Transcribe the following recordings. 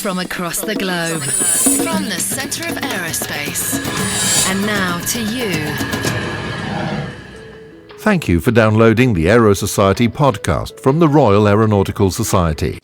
from across the globe, from the centre of aerospace. And now to you. Thank you for downloading the Aero Society podcast from the Royal Aeronautical Society.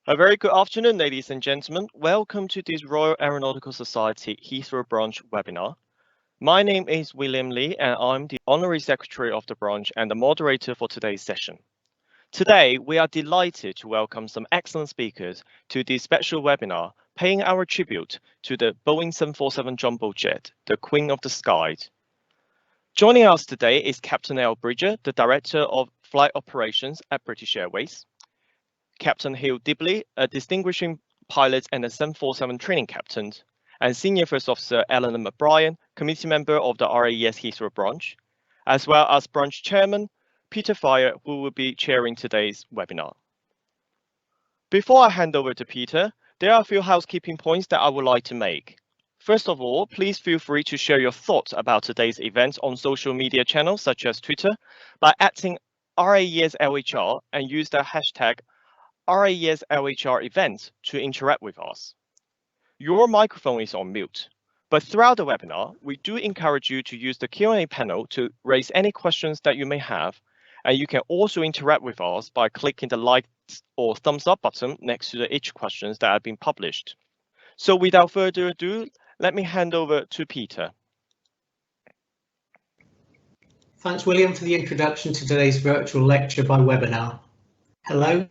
A very good afternoon, ladies and gentlemen. Welcome to this Royal Aeronautical Society Heathrow Branch webinar. My name is William Lee, and I'm the Honorary Secretary of the branch and the moderator for today's session. Today, we are delighted to welcome some excellent speakers to this special webinar, paying our tribute to the Boeing 747 Jumbo Jet, the Queen of the Skies. Joining us today is Captain L. Bridger, the Director of Flight Operations at British Airways, Captain Hugh Dibley, a distinguishing pilot and a 747 training captain, and Senior First Officer Eleanor McBrien, committee member of the RAeS Heathrow Branch, as well as Branch Chairman Peter Fryer, who will be chairing today's webinar. Before I hand over to Peter, there are a few housekeeping points that I would like to make. First of all, please feel free to share your thoughts about today's event on social media channels such as Twitter by @RAeSLHR and use the hashtag RAeSLHR events to interact with us. Your microphone is on mute, but throughout the webinar, we do encourage you to use the Q&A panel to raise any questions that you may have, and you can also interact with us by clicking the like or thumbs up button next to each questions that have been published. So without further ado, let me hand over to Peter. Thanks, William, for the introduction to today's virtual lecture by webinar. Hello.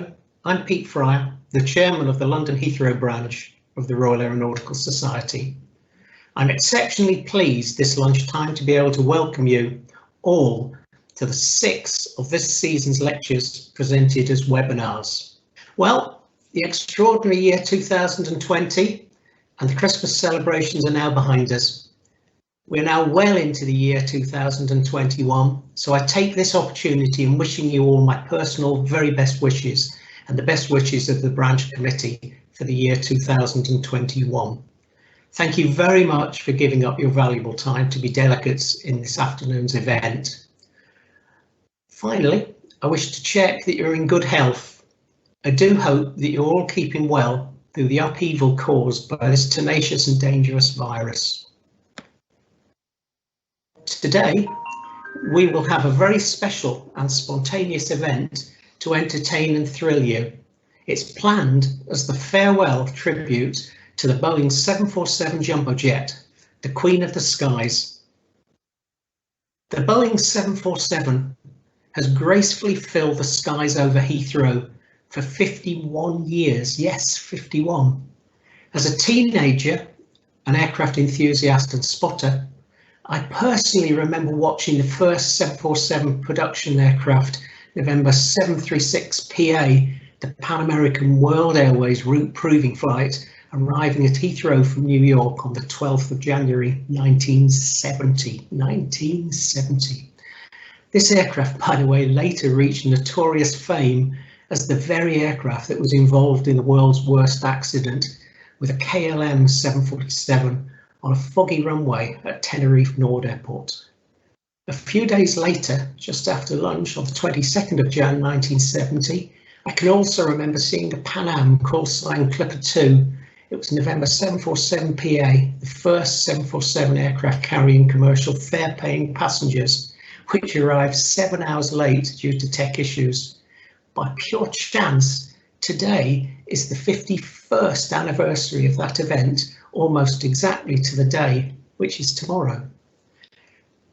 I'm Pete Fryer, the Chairman of the London Heathrow Branch of the Royal Aeronautical Society. I'm exceptionally pleased this lunchtime to be able to welcome you all to the 6th of this season's lectures presented as webinars. Well, the extraordinary year 2020 and the Christmas celebrations are now behind us. We're now well into the year 2021, so I take this opportunity in wishing you all my personal very best wishes and the best wishes of the branch committee for the year 2021. Thank you very much for giving up your valuable time to be delegates in this afternoon's event. Finally, I wish to check that you're in good health. I do hope that you're all keeping well through the upheaval caused by this tenacious and dangerous virus. Today, we will have a very special and spontaneous event to entertain and thrill you. It's planned as the farewell tribute to the Boeing 747 jumbo jet, the Queen of the Skies. The Boeing 747 has gracefully filled the skies over Heathrow for 51 years. Yes, 51. As a teenager, an aircraft enthusiast and spotter, I personally remember watching the first 747 production aircraft, November 736 PA, the Pan American World Airways route proving flight, arriving at Heathrow from New York on the 12th of January 1970. This aircraft, by the way, later reached notorious fame as the very aircraft that was involved in the world's worst accident with a KLM 747 on a foggy runway at Tenerife Nord Airport. A few days later, just after lunch on the 22nd of Jan 1970, I can also remember seeing a Pan Am call sign Clipper 2. It was November 747 PA, the first 747 aircraft carrying commercial fare-paying passengers, which arrived 7 hours late due to tech issues. By pure chance, today is the 51st anniversary of that event, almost exactly to the day, which is tomorrow.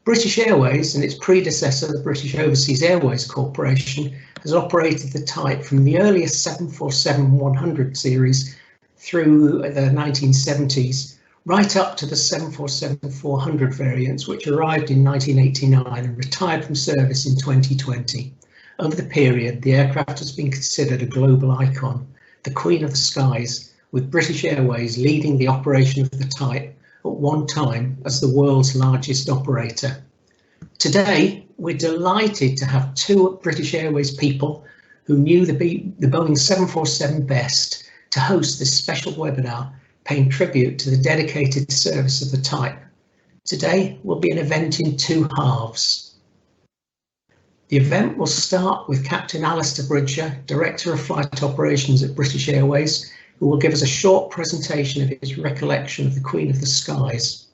British Airways and its predecessor, the British Overseas Airways Corporation, has operated the type from the earliest 747-100 series through the 1970s, right up to the 747-400 variants, which arrived in 1989 and retired from service in 2020. Over the period, the aircraft has been considered a global icon, the Queen of the Skies, with British Airways leading the operation of the type at one time as the world's largest operator. Today, we're delighted to have two British Airways people who knew the Boeing 747 best to host this special webinar paying tribute to the dedicated service of the type. Today will be an event in two halves. The event will start with Captain Alistair Bridger, Director of Flight Operations at British Airways, who will give us a short presentation of his recollection of the Queen of the Skies.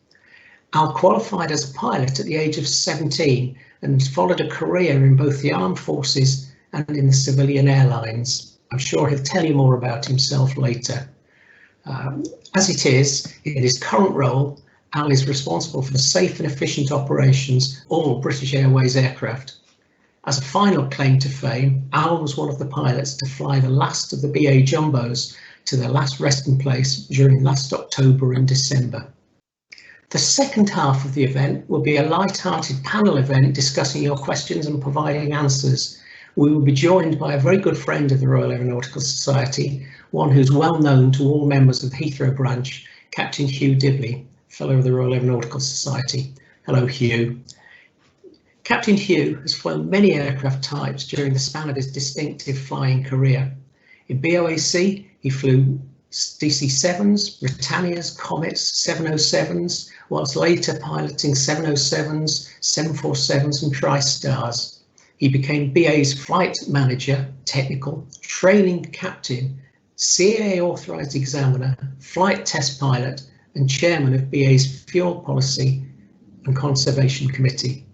Al qualified as a pilot at the age of 17 and followed a career in both the armed forces and in the civilian airlines. I'm sure he'll tell you more about himself later. As it is, in his current role, Al is responsible for the safe and efficient operations of all British Airways aircraft. As a final claim to fame, Al was one of the pilots to fly the last of the BA Jumbos to their last resting place during last October and December. The second half of the event will be a light-hearted panel event discussing your questions and providing answers. We will be joined by a very good friend of the Royal Aeronautical Society, one who's well known to all members of the Heathrow Branch, Captain Hugh Dibley, Fellow of the Royal Aeronautical Society. Hello, Hugh. Captain Hugh has flown many aircraft types during the span of his distinctive flying career. In BOAC, he flew DC-7s, Britannias, Comets, 707s, whilst later piloting 707s, 747s and TriStars. He became BA's flight manager, technical, training captain, CAA authorised examiner, flight test pilot and chairman of BA's fuel policy and conservation committee.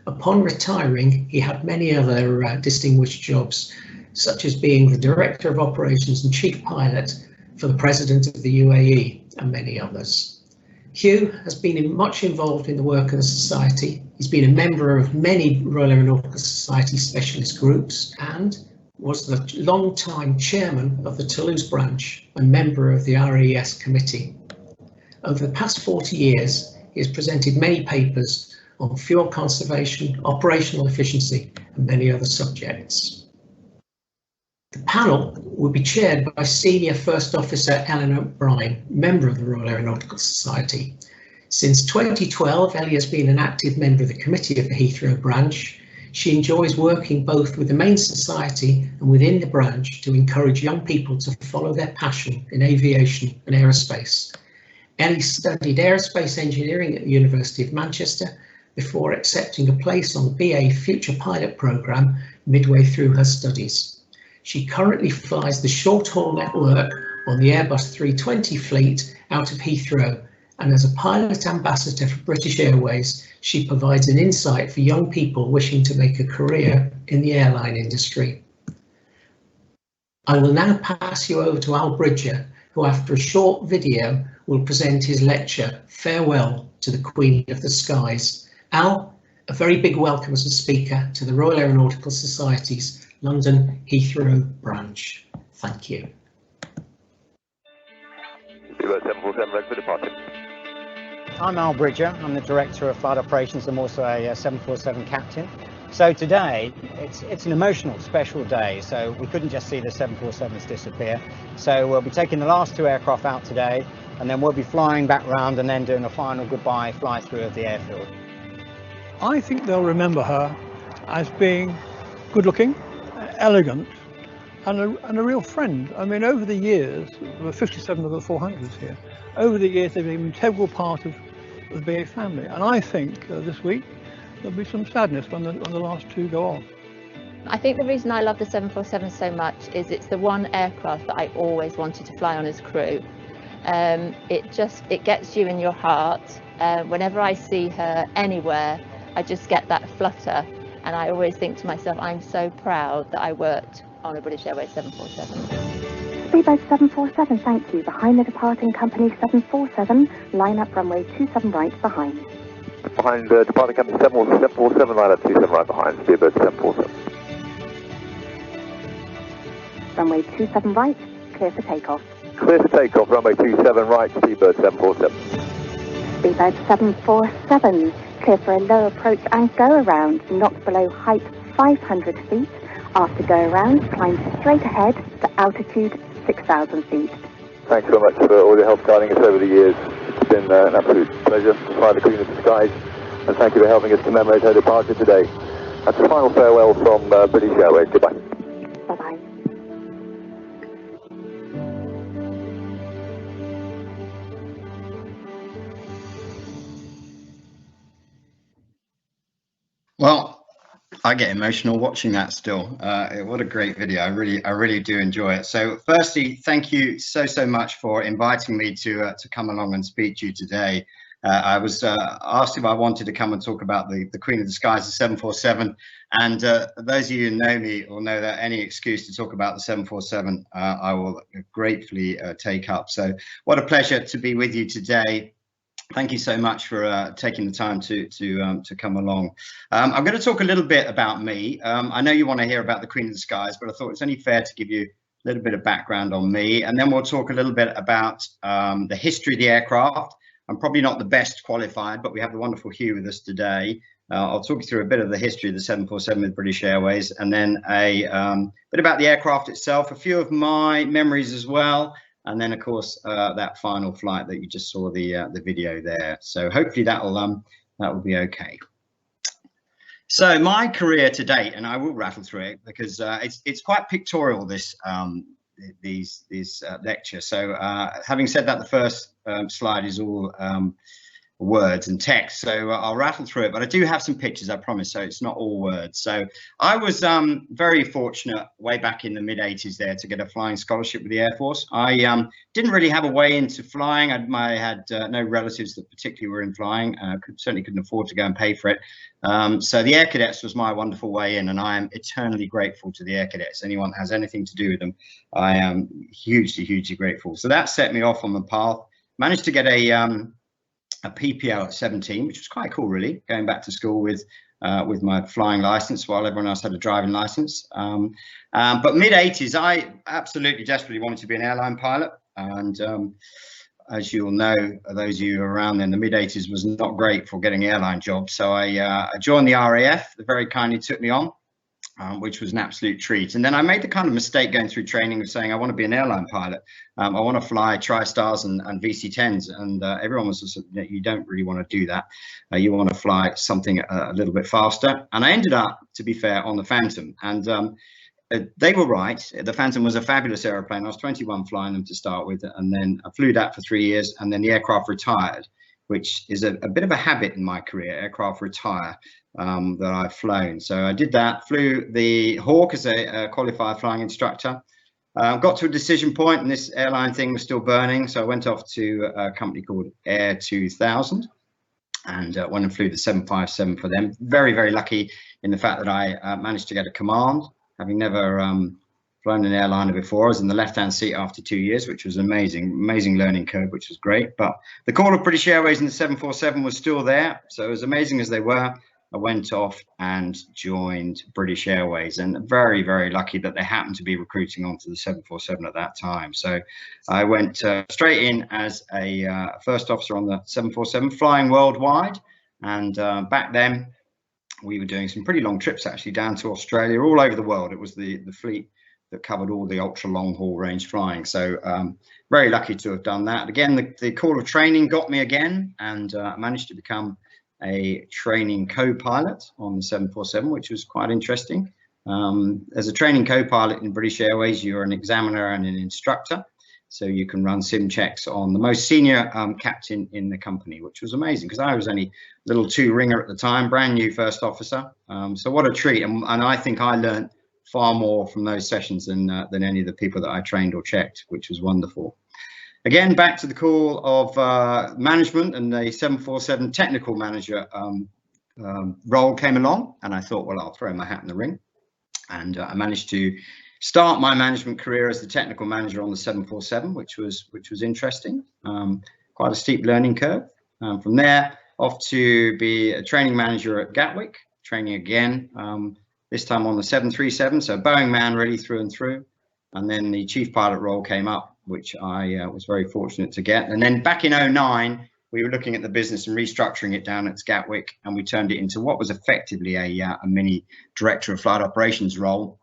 Upon retiring, he had many other distinguished jobs, such as being the Director of Operations and Chief Pilot for the President of the UAE and many others. Hugh has been much involved in the work of the Society. He's been a member of many Royal Aeronautical Society specialist groups and was the long-time chairman of the Toulouse branch and member of the RAeS committee. Over the past 40 years, he has presented many papers on fuel conservation, operational efficiency and many other subjects. The panel will be chaired by Senior First Officer Eleanor O'Brien, member of the Royal Aeronautical Society. Since 2012, Ellie has been an active member of the committee of the Heathrow branch. She enjoys working both with the main society and within the branch to encourage young people to follow their passion in aviation and aerospace. Ellie studied aerospace engineering at the University of Manchester before accepting a place on the BA Future Pilot programme midway through her studies. She currently flies the short-haul network on the Airbus 320 fleet out of Heathrow and as a pilot ambassador for British Airways, she provides an insight for young people wishing to make a career in the airline industry. I will now pass you over to Al Bridger, who after a short video will present his lecture, Farewell to the Queen of the Skies. Al, a very big welcome as a speaker to the Royal Aeronautical Society's London Heathrow branch. Thank you. 747 ready for departure. I'm Al Bridger. I'm the Director of Flight Operations. I'm also a 747 captain. So today, it's an emotional, special day. So we couldn't just see the 747s disappear. So we'll be taking the last two aircraft out today, and then we'll be flying back round and then doing a final goodbye fly through of the airfield. I think they'll remember her as being good looking, elegant, and a real friend. I mean, over the years, there were 57 of the 400s here. Over the years, they've been an integral part of the BA family. And I think this week, there'll be some sadness when the last two go off. I think the reason I love the 747 so much is it's the one aircraft that I always wanted to fly on as crew. It gets you in your heart. Whenever I see her anywhere, I just get that flutter. And I always think to myself, I'm so proud that I worked on a British Airways 747. Speedbird 747, thank you. Behind the departing company 747, line up runway 27 right behind. Behind departing company 747, line up 27 right behind, Speedbird 747. Runway 27 right, clear for takeoff. Clear for takeoff, runway 27 right, Speedbird 747. Speedbird 747, clear for a low approach and go around, not below height 500 feet. After go around, climb straight ahead to altitude 6,000 feet. Thanks very much for all your help guiding us over the years. It's been an absolute pleasure to fly the Queen of the Skies, and thank you for helping us commemorate her departure today. That's a final farewell from British Airways. Goodbye. Bye-bye. Well, I get emotional watching that still. What a great video. I really do enjoy it. So firstly, thank you so much for inviting me to come along and speak to you today. I was asked if I wanted to come and talk about the Queen of the Skies, the 747. And those of you who know me will know that any excuse to talk about the 747, I will gratefully take up. So what a pleasure to be with you today. Thank you so much for taking the time to come along. I'm going to talk a little bit about me. I know you want to hear about the Queen of the Skies, but I thought it's only fair to give you a little bit of background on me, and then we'll talk a little bit about the history of the aircraft. I'm probably not the best qualified, but we have the wonderful Hugh with us today. I'll talk you through a bit of the history of the 747 with British Airways, and then a bit about the aircraft itself, a few of my memories as well. And then, of course, that final flight that you just saw the video there. So hopefully that will be okay. So my career to date, and I will rattle through it because it's quite pictorial, this lecture. So having said that, the first slide is all words and text, so I'll rattle through it, but I do have some pictures, I promise, so it's not all words. So I was very fortunate way back in the mid-80s there to get a flying scholarship with the Air Force. I didn't really have a way into flying. I had no relatives that particularly were in flying. Certainly couldn't afford to go and pay for it. So the Air Cadets was my wonderful way in, and I am eternally grateful to the Air Cadets. Anyone that has anything to do with them, I am hugely grateful. So that set me off on the path. Managed to get a PPO at 17, which was quite cool, really, going back to school with my flying license while everyone else had a driving license. But mid-80s, I absolutely desperately wanted to be an airline pilot. And as you'll know, those of you around then, the mid-80s was not great for getting airline jobs. So I joined the RAF. They very kindly took me on, which was an absolute treat. And then I made the kind of mistake going through training of saying I want to be an airline pilot. I want to fly TriStars and VC-10s, and everyone was just, you don't really want to do that. You want to fly something a little bit faster. And I ended up, to be fair, on the Phantom, and they were right. The Phantom was a fabulous aeroplane. I was 21 flying them to start with, and then I flew that for 3 years, and then the aircraft retired, which is a bit of a habit in my career. Aircraft retire that I've flown. So I did that, flew the Hawk as a qualified flying instructor, Got to a decision point, and this airline thing was still burning, so I went off to a company called Air 2000 and went and flew the 757 for them. Very, very lucky in the fact that I managed to get a command, having never flown an airliner before. I was in the left-hand seat after 2 years, which was amazing learning curve, which was great. But the call of British Airways in the 747 was still there. So as amazing as they were, I went off and joined British Airways, and very, very lucky that they happened to be recruiting onto the 747 at that time. So I went straight in as a first officer on the 747, flying worldwide. And back then, we were doing some pretty long trips actually down to Australia, all over the world. It was the fleet that covered all the ultra long haul range flying. So very lucky to have done that. Again, the call of training got me again, and I managed to become a training co-pilot on the 747, which was quite interesting. As a training co-pilot in British Airways, you're an examiner and an instructor. So you can run sim checks on the most senior captain in the company, which was amazing because I was only a little two-ringer at the time, brand new first officer. So what a treat. And I think I learned far more from those sessions than any of the people that I trained or checked, which was wonderful. Again, back to the call of management, and the 747 technical manager role came along, and I thought, well, I'll throw my hat in the ring. And I managed to start my management career as the technical manager on the 747, which was interesting. Quite a steep learning curve. From there, off to be a training manager at Gatwick, training again. This time on the 737, so Boeing man really through and through. And then the chief pilot role came up, which I was very fortunate to get. And then back in 2009, we were looking at the business and restructuring it down at Gatwick, and we turned it into what was effectively a mini director of flight operations role.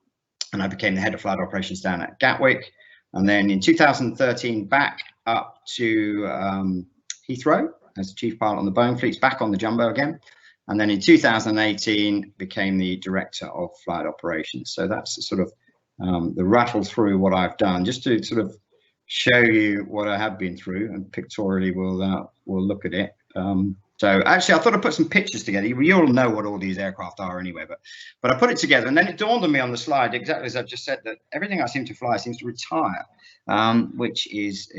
And I became the head of flight operations down at Gatwick. And then in 2013, back up to Heathrow as chief pilot on the Boeing fleets, back on the Jumbo again. And then in 2018, became the director of flight operations. So that's sort of the rattle through what I've done, just to sort of show you what I have been through, and pictorially we'll look at it. So actually, I thought I'd put some pictures together. You all know what all these aircraft are anyway, but I put it together, and then it dawned on me on the slide, exactly as I've just said, that everything I seem to fly seems to retire, which is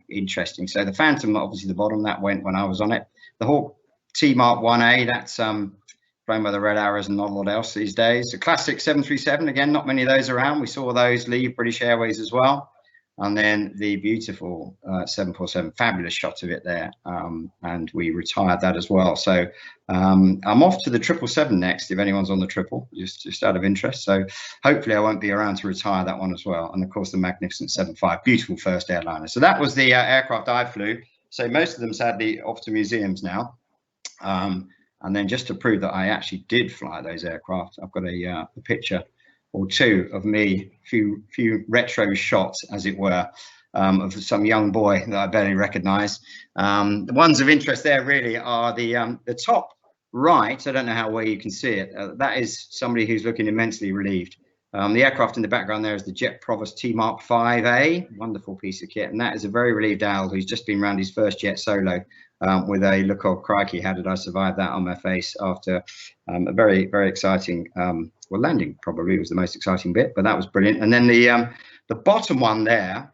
interesting. So the Phantom, obviously the bottom, that went when I was on it. The Hawk T-Mark 1A, that's flown by the Red Arrows and not a lot else these days. The classic 737, again, not many of those around. We saw those leave British Airways as well. And then the beautiful 747, fabulous shot of it there. And we retired that as well. So I'm off to the 777 next, if anyone's on the triple, just out of interest. So hopefully I won't be around to retire that one as well. And of course, the magnificent 75, beautiful first airliner. So that was the aircraft I flew. So most of them sadly off to museums now. And then just to prove that I actually did fly those aircraft, I've got a picture or two of me, few retro shots, as it were, of some young boy that I barely recognise. The ones of interest there really are the top right. I don't know how well you can see it. That is somebody who's looking immensely relieved. The aircraft in the background there is the Jet Provost T-Mark 5A, wonderful piece of kit, and that is a very relieved Al who's just been around his first jet solo with a look of crikey, how did I survive that on my face after a very, very exciting, well, landing probably was the most exciting bit, but that was brilliant. And then the bottom one there,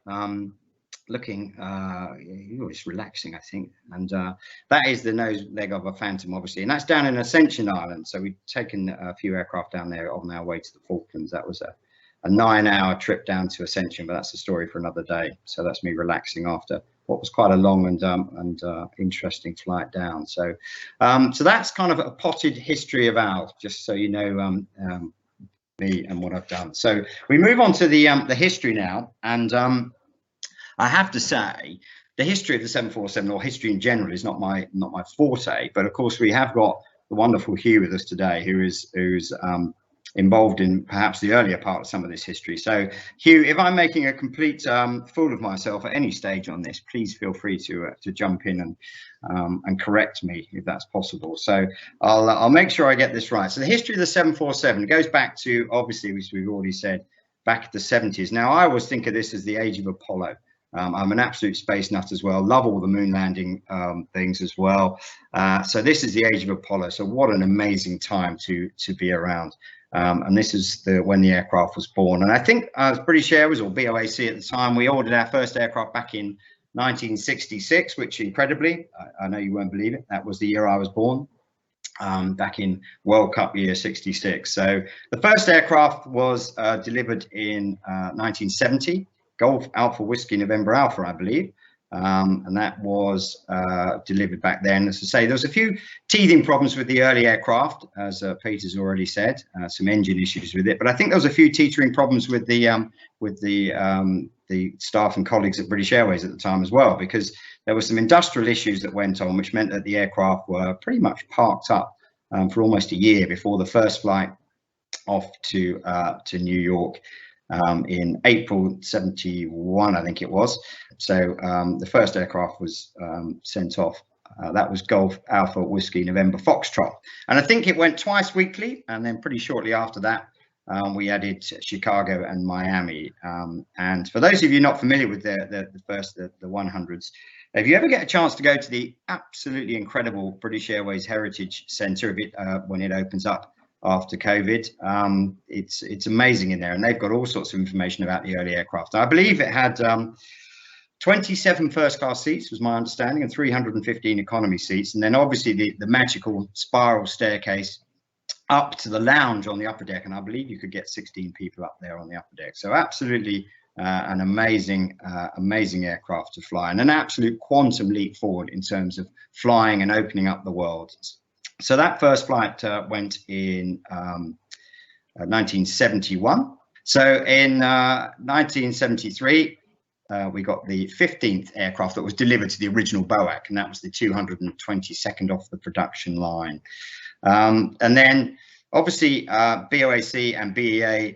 looking, it's relaxing, I think, and that is the nose leg of a Phantom, obviously, and that's down in Ascension Island. So we've taken a few aircraft down there on our way to the Falklands. That was a 9-hour trip down to Ascension, but that's a story for another day. So that's me relaxing after what was quite a long and interesting flight down. So so that's kind of a potted history of Al, just so you know me and what I've done. So we move on to the history now, and I have to say, the history of the 747, or history in general, is not my forte. But of course, we have got the wonderful Hugh with us today, who's involved in perhaps the earlier part of some of this history. So, Hugh, if I'm making a complete fool of myself at any stage on this, please feel free to jump in and correct me if that's possible. So I'll make sure I get this right. So the history of the 747 goes back to, obviously, which we've already said, back at the 70s. Now, I always think of this as the age of Apollo. I'm an absolute space nut as well. Love all the moon landing things as well. So this is the age of Apollo. So what an amazing time to be around. And this is when the aircraft was born. And I think as British Airways, or BOAC at the time, we ordered our first aircraft back in 1966, which incredibly, I know you won't believe it, that was the year I was born. Back in World Cup year 66. So the first aircraft was delivered in 1970, Golf Alpha Whiskey November Alpha, I believe. And that was delivered back then. As I say, there was a few teething problems with the early aircraft, as Peter's already said, some engine issues with it. But I think there was a few teetering problems with the staff and colleagues at British Airways at the time as well, because there were some industrial issues that went on, which meant that the aircraft were pretty much parked up for almost a year before the first flight off to New York in April 71, I think it was. So the first aircraft was sent off. That was Golf Alpha Whiskey November Foxtrot. And I think it went twice weekly, and then pretty shortly after that, we added Chicago and Miami. And for those of you not familiar with the 100s, if you ever get a chance to go to the absolutely incredible British Airways Heritage Centre when it opens up after COVID, it's amazing in there, and they've got all sorts of information about the early aircraft. I believe it had 27 first class seats, was my understanding, and 315 economy seats, and then obviously the magical spiral staircase up to the lounge on the upper deck, and I believe you could get 16 people up there on the upper deck. So absolutely an amazing aircraft to fly, and an absolute quantum leap forward in terms of flying and opening up the world. So that first flight went in 1971. So in 1973, we got the 15th aircraft that was delivered to the original BOAC, and that was the 222nd off the production line. And then obviously BOAC and BEA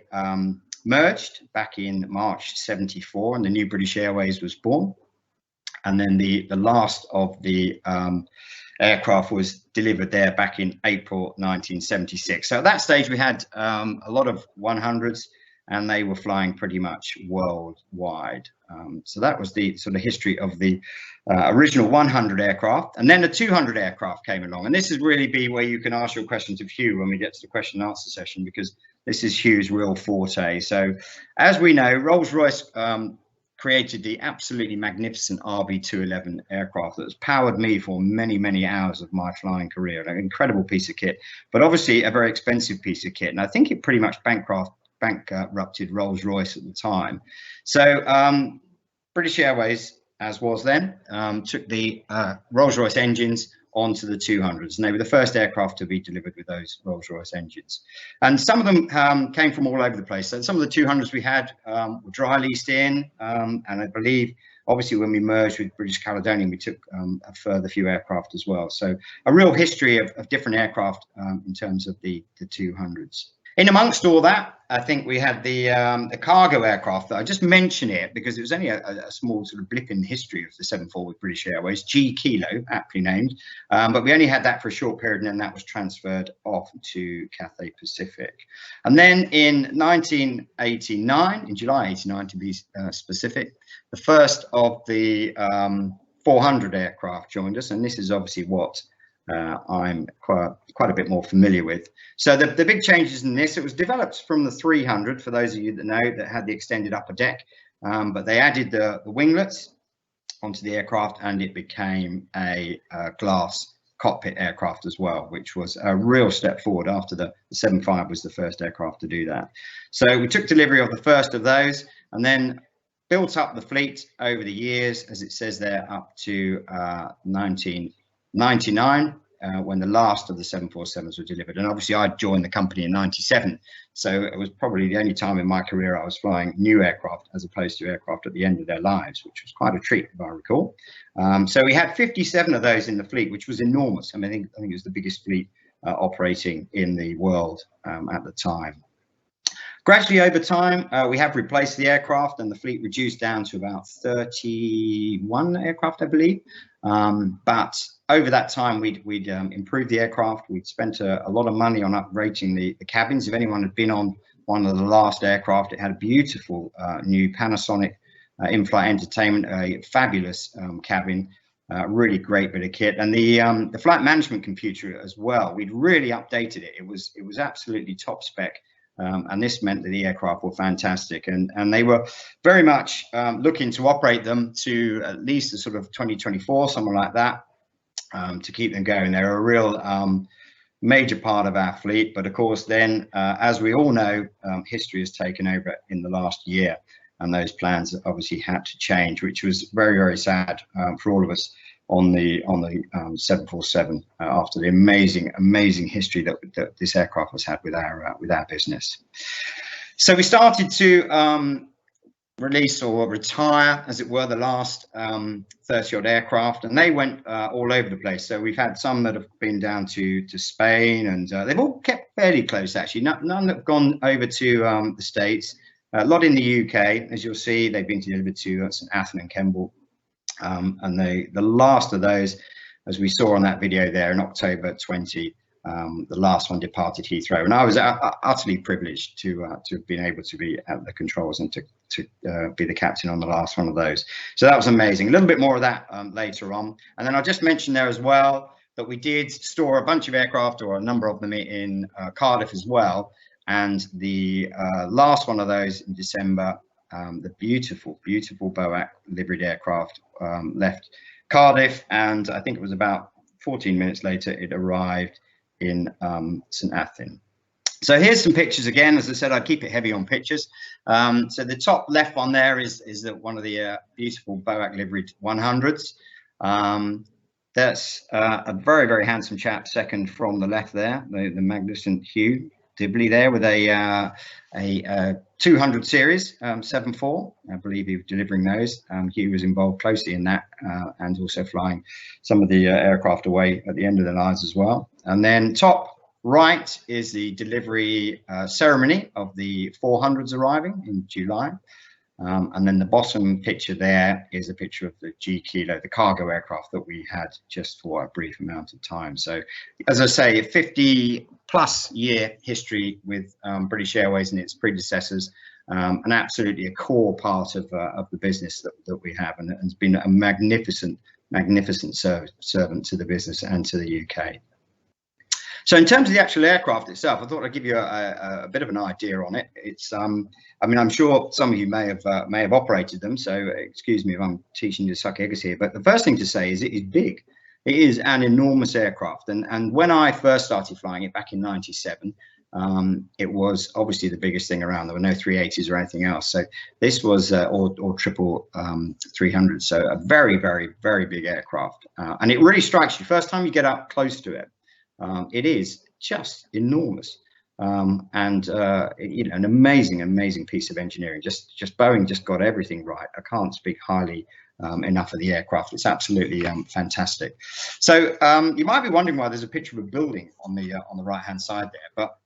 merged back in March 74, and the new British Airways was born. And then the last of the aircraft was delivered there back in April 1976. So at that stage we had a lot of 100s, and they were flying pretty much worldwide. So that was the sort of history of the original 100 aircraft. And then the 200 aircraft came along, and this is really where you can ask your questions of Hugh when we get to the question and answer session, because this is Hugh's real forte. So as we know, Rolls-Royce created the absolutely magnificent RB211 aircraft that has powered me for many, many hours of my flying career. An incredible piece of kit, but obviously a very expensive piece of kit. And I think it pretty much bankrupted Rolls-Royce at the time. So British Airways, as was then, took the Rolls-Royce engines onto the 200s, and they were the first aircraft to be delivered with those Rolls-Royce engines. And some of them came from all over the place. So some of the 200s we had were dry leased in, and I believe obviously when we merged with British Caledonian, we took a further few aircraft as well. So a real history of different aircraft in terms of the 200s. In amongst all that, I think we had the cargo aircraft. I just mention it because it was only a small sort of blip in the history of the 74 with British Airways, G Kilo, aptly named. But we only had that for a short period, and then that was transferred off to Cathay Pacific. And then in 1989, in July 89 to be specific, the first of the 400 aircraft joined us, and this is obviously what I'm quite a bit more familiar with. So the big changes in this, it was developed from the 300, for those of you that know, that had the extended upper deck, but they added the winglets onto the aircraft, and it became a glass cockpit aircraft as well, which was a real step forward after the 75 was the first aircraft to do that. So we took delivery of the first of those, and then built up the fleet over the years, as it says there, up to 1999, when the last of the 747s were delivered. And obviously I joined the company in 97, so it was probably the only time in my career I was flying new aircraft as opposed to aircraft at the end of their lives, which was quite a treat, if I recall. So we had 57 of those in the fleet, which was enormous. I mean, I think it was the biggest fleet operating in the world at the time. Gradually over time, we have replaced the aircraft, and the fleet reduced down to about 31 aircraft, I believe. But over that time, we'd improved the aircraft. We'd spent a lot of money on upgrading the cabins. If anyone had been on one of the last aircraft, it had a beautiful new Panasonic in-flight entertainment, a fabulous cabin, Really great bit of kit, and the flight management computer as well. We'd really updated it. It was absolutely top spec, and this meant that the aircraft were fantastic, and they were very much looking to operate them to at least the sort of 2024, something like that, to keep them going. They're a real major part of our fleet, but of course then, as we all know, history has taken over in the last year, and those plans obviously had to change, which was very, very sad for all of us on the 747 after the amazing history that this aircraft has had with our business. So we started to release or retire, as it were, the last 30 odd aircraft, and they went all over the place. So we've had some that have been down to Spain, and they've all kept fairly close actually. None that have gone over to the States. A lot in the UK, as you'll see. They've been delivered to St Athan and Kemble, and the last of those, as we saw on that video there in October 20, the last one departed Heathrow, and I was utterly privileged to have been able to be at the controls and to be the captain on the last one of those. So that was amazing. A little bit more of that later on, and then I'll just mention there as well that we did store a bunch of aircraft, or a number of them, in Cardiff as well. And the last one of those in December, the beautiful Boeing liveried aircraft left Cardiff, and I think it was about 14 minutes later it arrived in St Athan. So here's some pictures again. As I said, I keep it heavy on pictures. So the top left one there is one of the beautiful Boeing liveried 100s. That's a very, very handsome chap, second from the left there, the magnificent Hugh Dibley there, with a 200 series 7.4. I believe he was delivering those. Hugh was involved closely in that, and also flying some of the aircraft away at the end of their lives as well. And then top right is the delivery ceremony of the 400s arriving in July. And then the bottom picture there is a picture of the G Kilo, the cargo aircraft that we had just for a brief amount of time. So, as I say, a 50+ year history with British Airways and its predecessors, and absolutely a core part of the business that we have, and has been a magnificent servant to the business and to the UK. So in terms of the actual aircraft itself, I thought I'd give you a bit of an idea on it. It's, I mean, I'm sure some of you may have operated them, so excuse me if I'm teaching you to suck eggs here. But the first thing to say is it is big. It is an enormous aircraft, and when I first started flying it back in '97, it was obviously the biggest thing around. There were no 380s or anything else, so this was or triple 300. So a very, very, very big aircraft, and it really strikes you first time you get up close to it. It is just enormous, and you know, an amazing piece of engineering. Just Boeing just got everything right. I can't speak highly enough of the aircraft. It's absolutely fantastic. So you might be wondering why there's a picture of a building on the right hand side there, but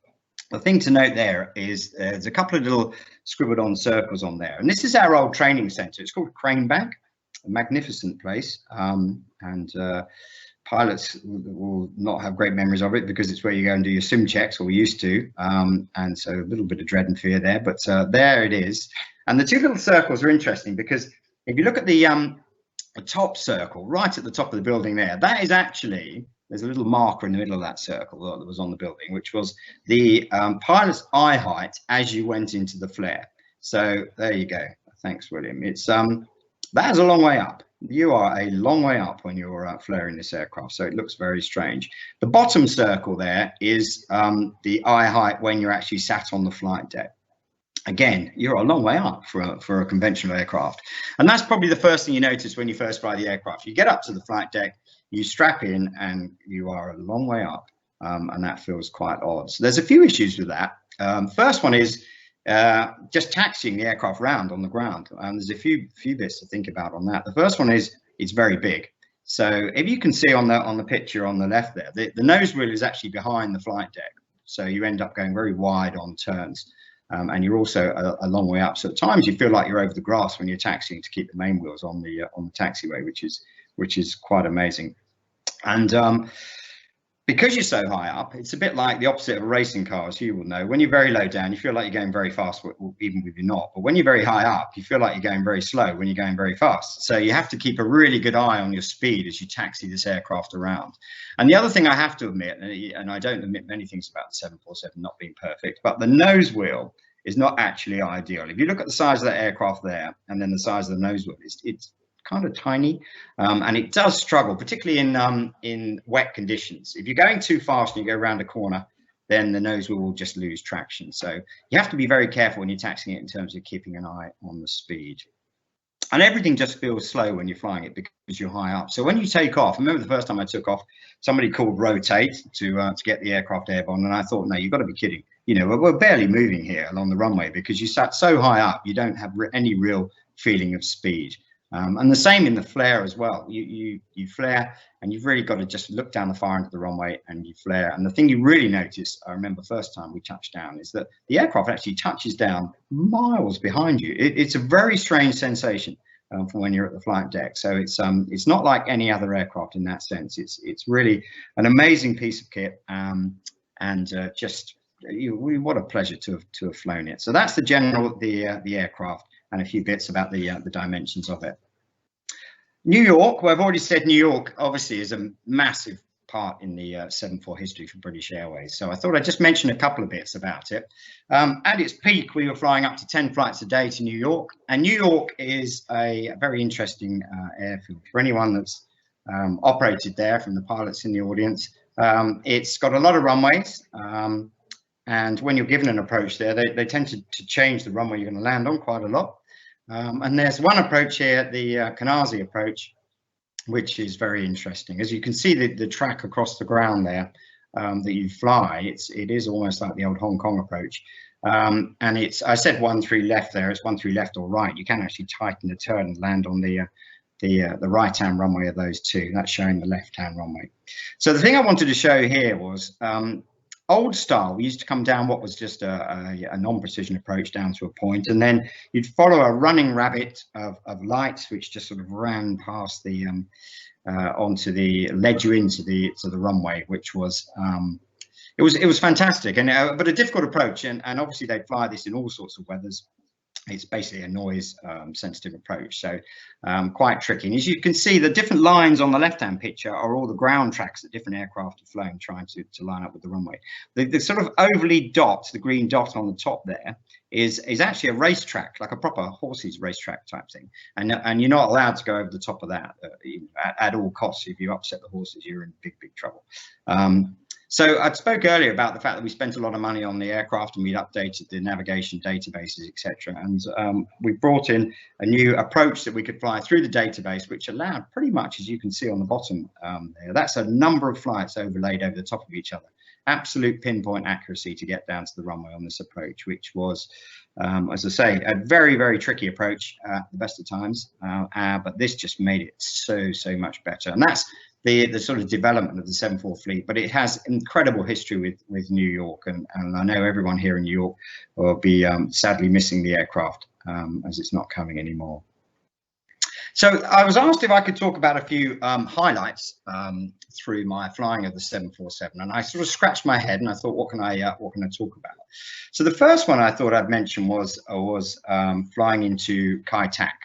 the thing to note there is there's a couple of little scribbled on circles on there, and this is our old training center. It's called Crane Bank, a magnificent place, and pilots will not have great memories of it because it's where you go and do your sim checks, or we used to, and so a little bit of dread and fear there, but there it is. And the two little circles are interesting because if you look at the top circle right at the top of the building there, that is actually, there's a little marker in the middle of that circle that was on the building, which was the pilot's eye height as you went into the flare. So there you go. Thanks, William. It's that is a long way up. You are a long way up when you're flaring this aircraft, so it looks very strange. The bottom circle there is the eye height when you're actually sat on the flight deck. Again, you're a long way up for a conventional aircraft, and that's probably the first thing you notice when you first fly the aircraft. You get up to the flight deck, you strap in, and you are a long way up, and that feels quite odd. So there's a few issues with that. First one is just taxiing the aircraft around on the ground, and there's a few bits to think about on that. The first one is it's very big. So if you can see on the picture on the left there, the nose wheel is actually behind the flight deck, so you end up going very wide on turns, and you're also a long way up. So at times you feel like you're over the grass when you're taxiing to keep the main wheels on the taxiway, which is quite amazing. And because you're so high up, it's a bit like the opposite of a racing car, as you will know. When you're very low down, you feel like you're going very fast, even if you're not. But when you're very high up, you feel like you're going very slow when you're going very fast. So you have to keep a really good eye on your speed as you taxi this aircraft around. And the other thing I have to admit, and I don't admit many things about the 747 not being perfect, but the nose wheel is not actually ideal. If you look at the size of that aircraft there, and then the size of the nose wheel, it's kind of tiny, and it does struggle, particularly in wet conditions. If you're going too fast and you go around a corner, then the nose wheel will just lose traction. So you have to be very careful when you're taxiing it in terms of keeping an eye on the speed. And everything just feels slow when you're flying it because you're high up. So when you take off, I remember the first time I took off, somebody called rotate to get the aircraft airborne, and I thought, no, you've got to be kidding. You know, we're barely moving here along the runway because you sat so high up, you don't have any real feeling of speed. And the same in the flare as well. You flare, and you've really got to just look down the far end of the runway and you flare. And the thing you really notice, I remember first time we touched down, is that the aircraft actually touches down miles behind you. It's a very strange sensation from when you're at the flight deck. So it's not like any other aircraft in that sense. It's really an amazing piece of kit, just what a pleasure to have flown it. So that's the general the aircraft, and a few bits about the dimensions of it. New York, well, I've already said New York obviously is a massive part in the 747 history for British Airways. So I thought I'd just mention a couple of bits about it. At its peak, we were flying up to 10 flights a day to New York. And New York is a very interesting airfield. For anyone that's operated there, from the pilots in the audience, it's got a lot of runways. And when you're given an approach there, they tend to change the runway you're going to land on quite a lot. And there's one approach here, the Kanazi approach, which is very interesting. As you can see, the track across the ground there that you fly, it is almost like the old Hong Kong approach. And I said 1-3 left there. It's 1-3 left or right. You can actually tighten the turn and land on the right-hand runway of those two. That's showing the left-hand runway. So the thing I wanted to show here was old style. We used to come down what was just a non-precision approach down to a point, and then you'd follow a running rabbit of lights, which just sort of ran past the led you into the runway, which was it was fantastic, and but a difficult approach, and obviously they'd fly this in all sorts of weathers. It's basically a noise sensitive approach, so quite tricky. And as you can see, the different lines on the left-hand picture are all the ground tracks that different aircraft have flown, trying to line up with the runway. The sort of overly dot, the green dot on the top there, is actually a racetrack, like a proper horses racetrack type thing. And you're not allowed to go over the top of that at all costs. If you upset the horses, you're in big trouble. So I spoke earlier about the fact that we spent a lot of money on the aircraft, and we'd updated the navigation databases, etc. And we brought in a new approach that we could fly through the database, which allowed pretty much, as you can see on the bottom there, that's a number of flights overlaid over the top of each other. Absolute pinpoint accuracy to get down to the runway on this approach, which was, as I say, a very tricky approach at the best of times. But this just made it so much better. And that's the sort of development of the 74 fleet, but it has incredible history with New York, and I know everyone here in New York will be sadly missing the aircraft as it's not coming anymore. So I was asked if I could talk about a few highlights through my flying of the 747, and I sort of scratched my head and I thought, what can I talk about? So the first one I thought I'd mention was flying into Kai Tak.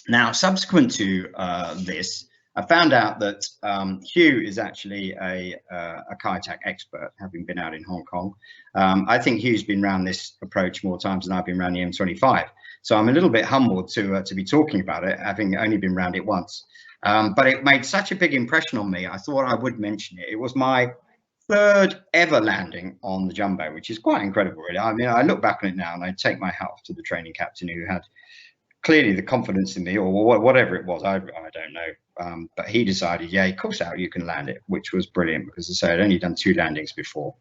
Now, subsequent to this, I found out that Hugh is actually a Kai Tak expert, having been out in Hong Kong. I think Hugh's been around this approach more times than I've been around the M25. So I'm a little bit humbled to be talking about it, having only been around it once. But it made such a big impression on me, I thought I would mention it. It was my third ever landing on the Jumbo, which is quite incredible, really. I mean, I look back on it now and I take my hat off to the training captain, who had clearly the confidence in me, or whatever it was, I don't know. But he decided, yeah, of course out, you can land it, which was brilliant, because as I say, I'd only done 2 landings before.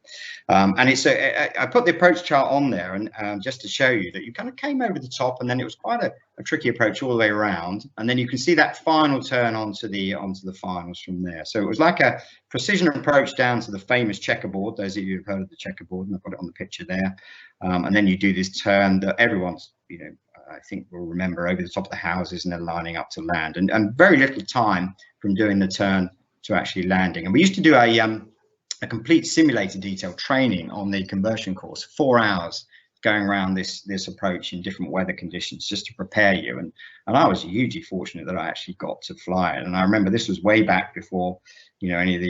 And it's I put the approach chart on there, and just to show you that you kind of came over the top, and then it was quite a tricky approach all the way around, and then you can see that final turn onto the finals from there. So it was like a precision approach down to the famous checkerboard. Those of you who've heard of the checkerboard, and I've got it on the picture there. And then you do this turn that everyone's, I think we'll remember, over the top of the houses, and they're lining up to land, and very little time from doing the turn to actually landing. And we used to do a complete simulator detail training on the conversion course, 4 hours going around this approach in different weather conditions just to prepare you. And I was hugely fortunate that I actually got to fly it. And I remember this was way back before, you know, any of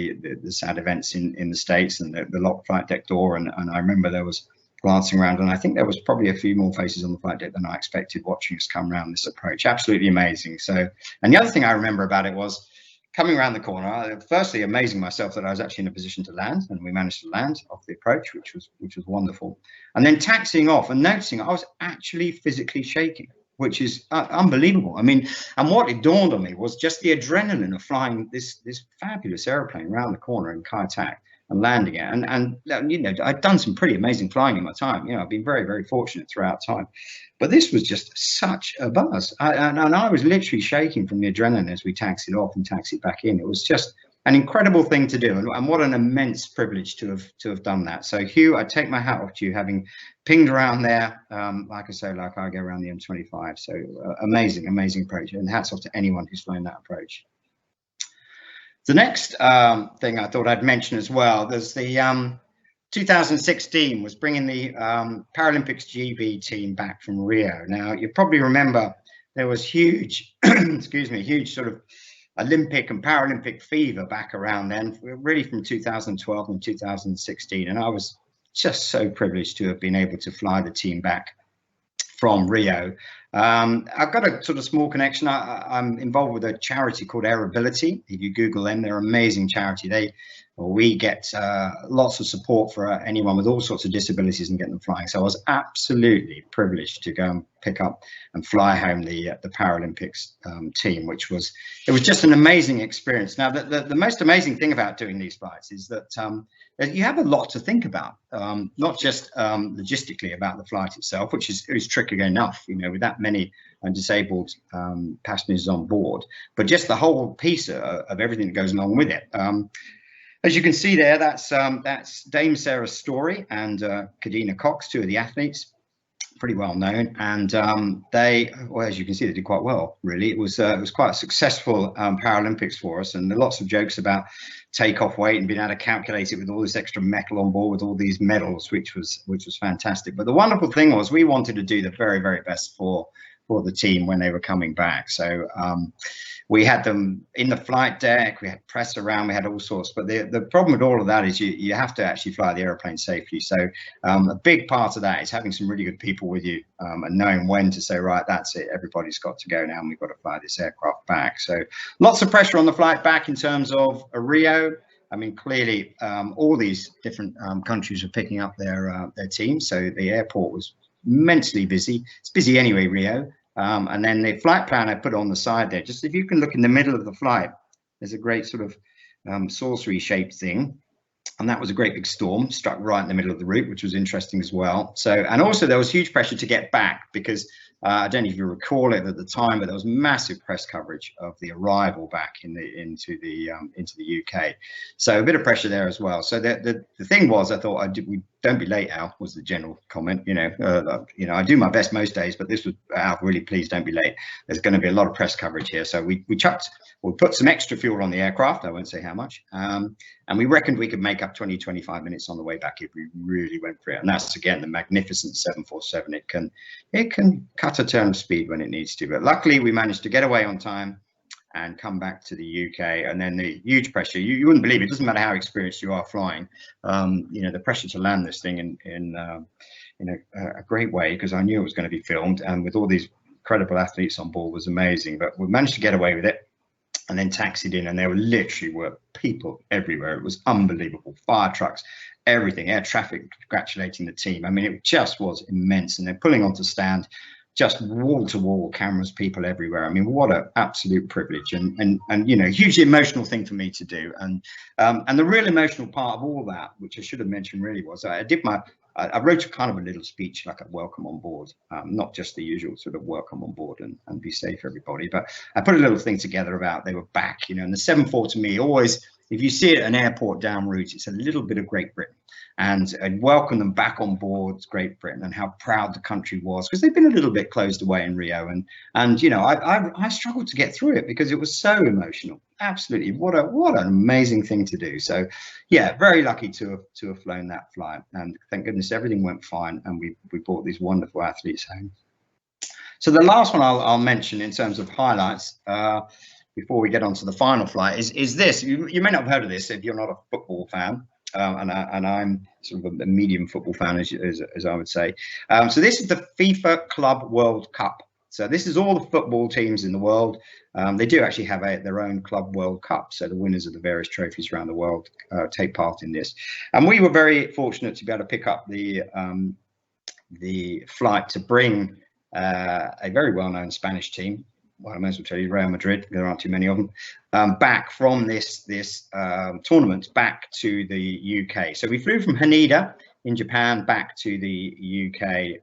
the sad events in the States and the locked flight deck door. And I remember there was glancing around, and I think there was probably a few more faces on the flight deck than I expected watching us come around this approach. Absolutely amazing. So, and the other thing I remember about it was coming around the corner, firstly amazing myself that I was actually in a position to land, and we managed to land off the approach, which was wonderful. And then taxiing off and noticing I was actually physically shaking, which is unbelievable. I mean, and what it dawned on me was just the adrenaline of flying this fabulous airplane around the corner in Kai Tak and landing it. And you know, I'd done some pretty amazing flying in my time. You know, I've been very, very fortunate throughout time. But this was just such a buzz. And I was literally shaking from the adrenaline as we taxied off and taxied back in. It was just an incredible thing to do. And what an immense privilege to have done that. So Hugh, I take my hat off to you, having pinged around there, like I say, like I go around the M25. So amazing, amazing approach. And hats off to anyone who's flown that approach. The next thing I thought I'd mention as well, there's the 2016 was bringing the Paralympics GB team back from Rio. Now, you probably remember there was huge, excuse me, huge sort of Olympic and Paralympic fever back around then, really from 2012 and 2016. And I was just so privileged to have been able to fly the team back from Rio. I've got a sort of small connection. I'm involved with a charity called Airability. If you Google them, they're an amazing charity. We get lots of support for anyone with all sorts of disabilities and get them flying. So I was absolutely privileged to go and pick up and fly home the Paralympics team, it was just an amazing experience. Now, the most amazing thing about doing these flights is that you have a lot to think about, not just logistically about the flight itself, which is tricky enough, you know, with that many disabled passengers on board, but just the whole piece of everything that goes along with it. As you can see there, that's Dame Sarah Story and Kadina Cox, two of the athletes, pretty well known, and well, as you can see, they did quite well. Really, it was quite a successful Paralympics for us, and there are lots of jokes about takeoff weight and being able to calculate it with all this extra metal on board, with all these medals, which was fantastic. But the wonderful thing was we wanted to do the very, very best for the team when they were coming back. So we had them in the flight deck, we had press around, we had all sorts. But the problem with all of that is you have to actually fly the airplane safely. So a big part of that is having some really good people with you and knowing when to say, right, that's it, everybody's got to go now and we've got to fly this aircraft back. So lots of pressure on the flight back in terms of Rio. I mean, clearly all these different countries are picking up their teams. So the airport was immensely busy. It's busy anyway, Rio. And then the flight plan I put on the side there, just if you can look in the middle of the flight, there's a great sort of saucery shaped thing. And that was a great big storm, struck right in the middle of the route, which was interesting as well. So, and also there was huge pressure to get back because I don't know if you recall it at the time, but there was massive press coverage of the arrival back into the UK. So a bit of pressure there as well. So the thing was, I thought we don't be late, Al, was the general comment. You know, I do my best most days, but this was, Al, really please don't be late. There's going to be a lot of press coverage here. So we put some extra fuel on the aircraft. I won't say how much. And we reckoned we could make up 20-25 minutes on the way back if we really went for it. And that's, again, the magnificent 747. It can cut a turn of speed when it needs to. But luckily, we managed to get away on time and come back to the UK. And then the huge pressure, you wouldn't believe it. It doesn't matter how experienced you are flying. You know, the pressure to land this thing in a great way, because I knew it was going to be filmed. And with all these incredible athletes on board was amazing. But we managed to get away with it. And then taxied in, and there were people everywhere. It was unbelievable. Fire trucks, everything, air traffic congratulating the team. I mean, it just was immense. And they're pulling onto stand, just wall to wall cameras, people everywhere. I mean, what an absolute privilege, and you know, hugely emotional thing for me to do. And the real emotional part of all that, which I should have mentioned really, was I wrote kind of a little speech, like a welcome on board, not just the usual sort of welcome on board and be safe everybody, but I put a little thing together about they were back, you know. And the 747 to me always if you see it at an airport down route, it's a little bit of Great Britain, and I'd welcome them back on board Great Britain and how proud the country was, because they've been a little bit closed away in Rio, and you know, I struggled to get through it because it was so emotional. Absolutely, what an amazing thing to do. So yeah, very lucky to have flown that flight, and thank goodness everything went fine, and we brought these wonderful athletes home. So the last one I'll mention in terms of highlights before we get on to the final flight is this. You may not have heard of this if you're not a football fan, and I'm sort of a medium football fan, as I would say. So this is the FIFA Club World Cup. So this is all the football teams in the world. They do actually have their own Club World Cup. So the winners of the various trophies around the world take part in this. And we were very fortunate to be able to pick up the flight to bring a very well-known Spanish team. Well, I may as well tell you, Real Madrid. There aren't too many of them. Back from this tournament back to the UK. So we flew from Haneda in Japan back to the UK,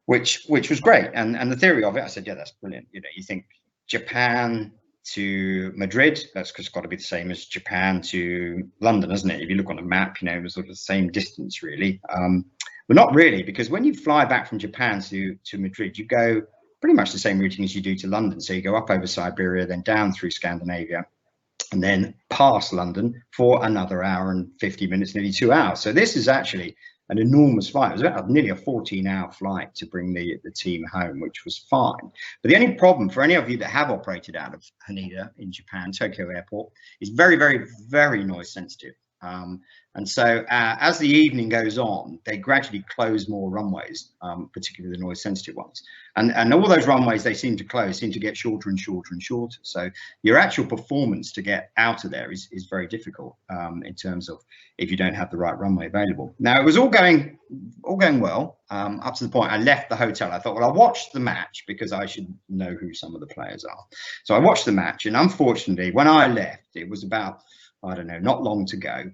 which was great. And the theory of it, I said, yeah, that's brilliant. You know, you think Japan to Madrid, that's just got to be the same as Japan to London, isn't it? If you look on a map, you know, it was sort of the same distance, really. But not really, because when you fly back from Japan to Madrid, you go pretty much the same routing as you do to London. So you go up over Siberia, then down through Scandinavia, and then past London for another hour and 50 minutes, nearly 2 hours. So this is actually an enormous flight. It was about nearly a 14-hour flight to bring the team home, which was fine. But the only problem for any of you that have operated out of Haneda in Japan, Tokyo Airport, is very, very, very noise sensitive. And so as the evening goes on, they gradually close more runways, particularly the noise sensitive ones. And all those runways they seem to get shorter and shorter and shorter. So your actual performance to get out of there is very difficult in terms of if you don't have the right runway available. Now, it was all going well up to the point I left the hotel. I thought, well, I'll watch the match because I should know who some of the players are. So I watched the match, and unfortunately, when I left, it was about, I don't know, not long to go,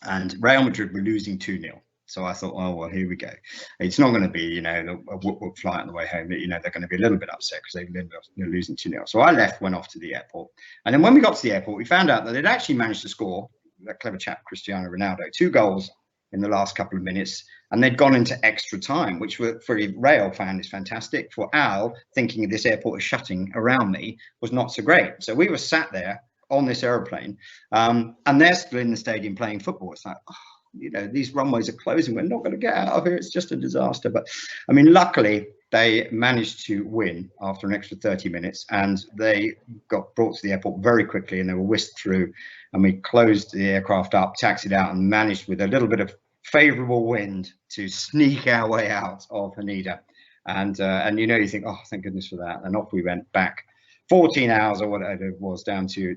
and Real Madrid were losing 2-0. So I thought, oh, well, here we go. It's not going to be, you know, a whoop flight on the way home. You know, they're going to be a little bit upset because they're losing 2-0. So I left, went off to the airport. And then when we got to the airport, we found out that they'd actually managed to score, that clever chap, Cristiano Ronaldo, 2 goals in the last couple of minutes. And they'd gone into extra time, which for a Rail fan is fantastic. For Al, thinking this airport is shutting around me was not so great. So we were sat there on this aeroplane, and they're still in the stadium playing football. It's like, oh, you know, these runways are closing. We're not going to get out of here. It's just a disaster. But I mean, luckily, they managed to win after an extra 30 minutes, and they got brought to the airport very quickly, and they were whisked through, and we closed the aircraft up, taxied out, and managed with a little bit of favorable wind to sneak our way out of Haneda. And you know, you think, oh, thank goodness for that. And off we went back 14 hours or whatever it was down to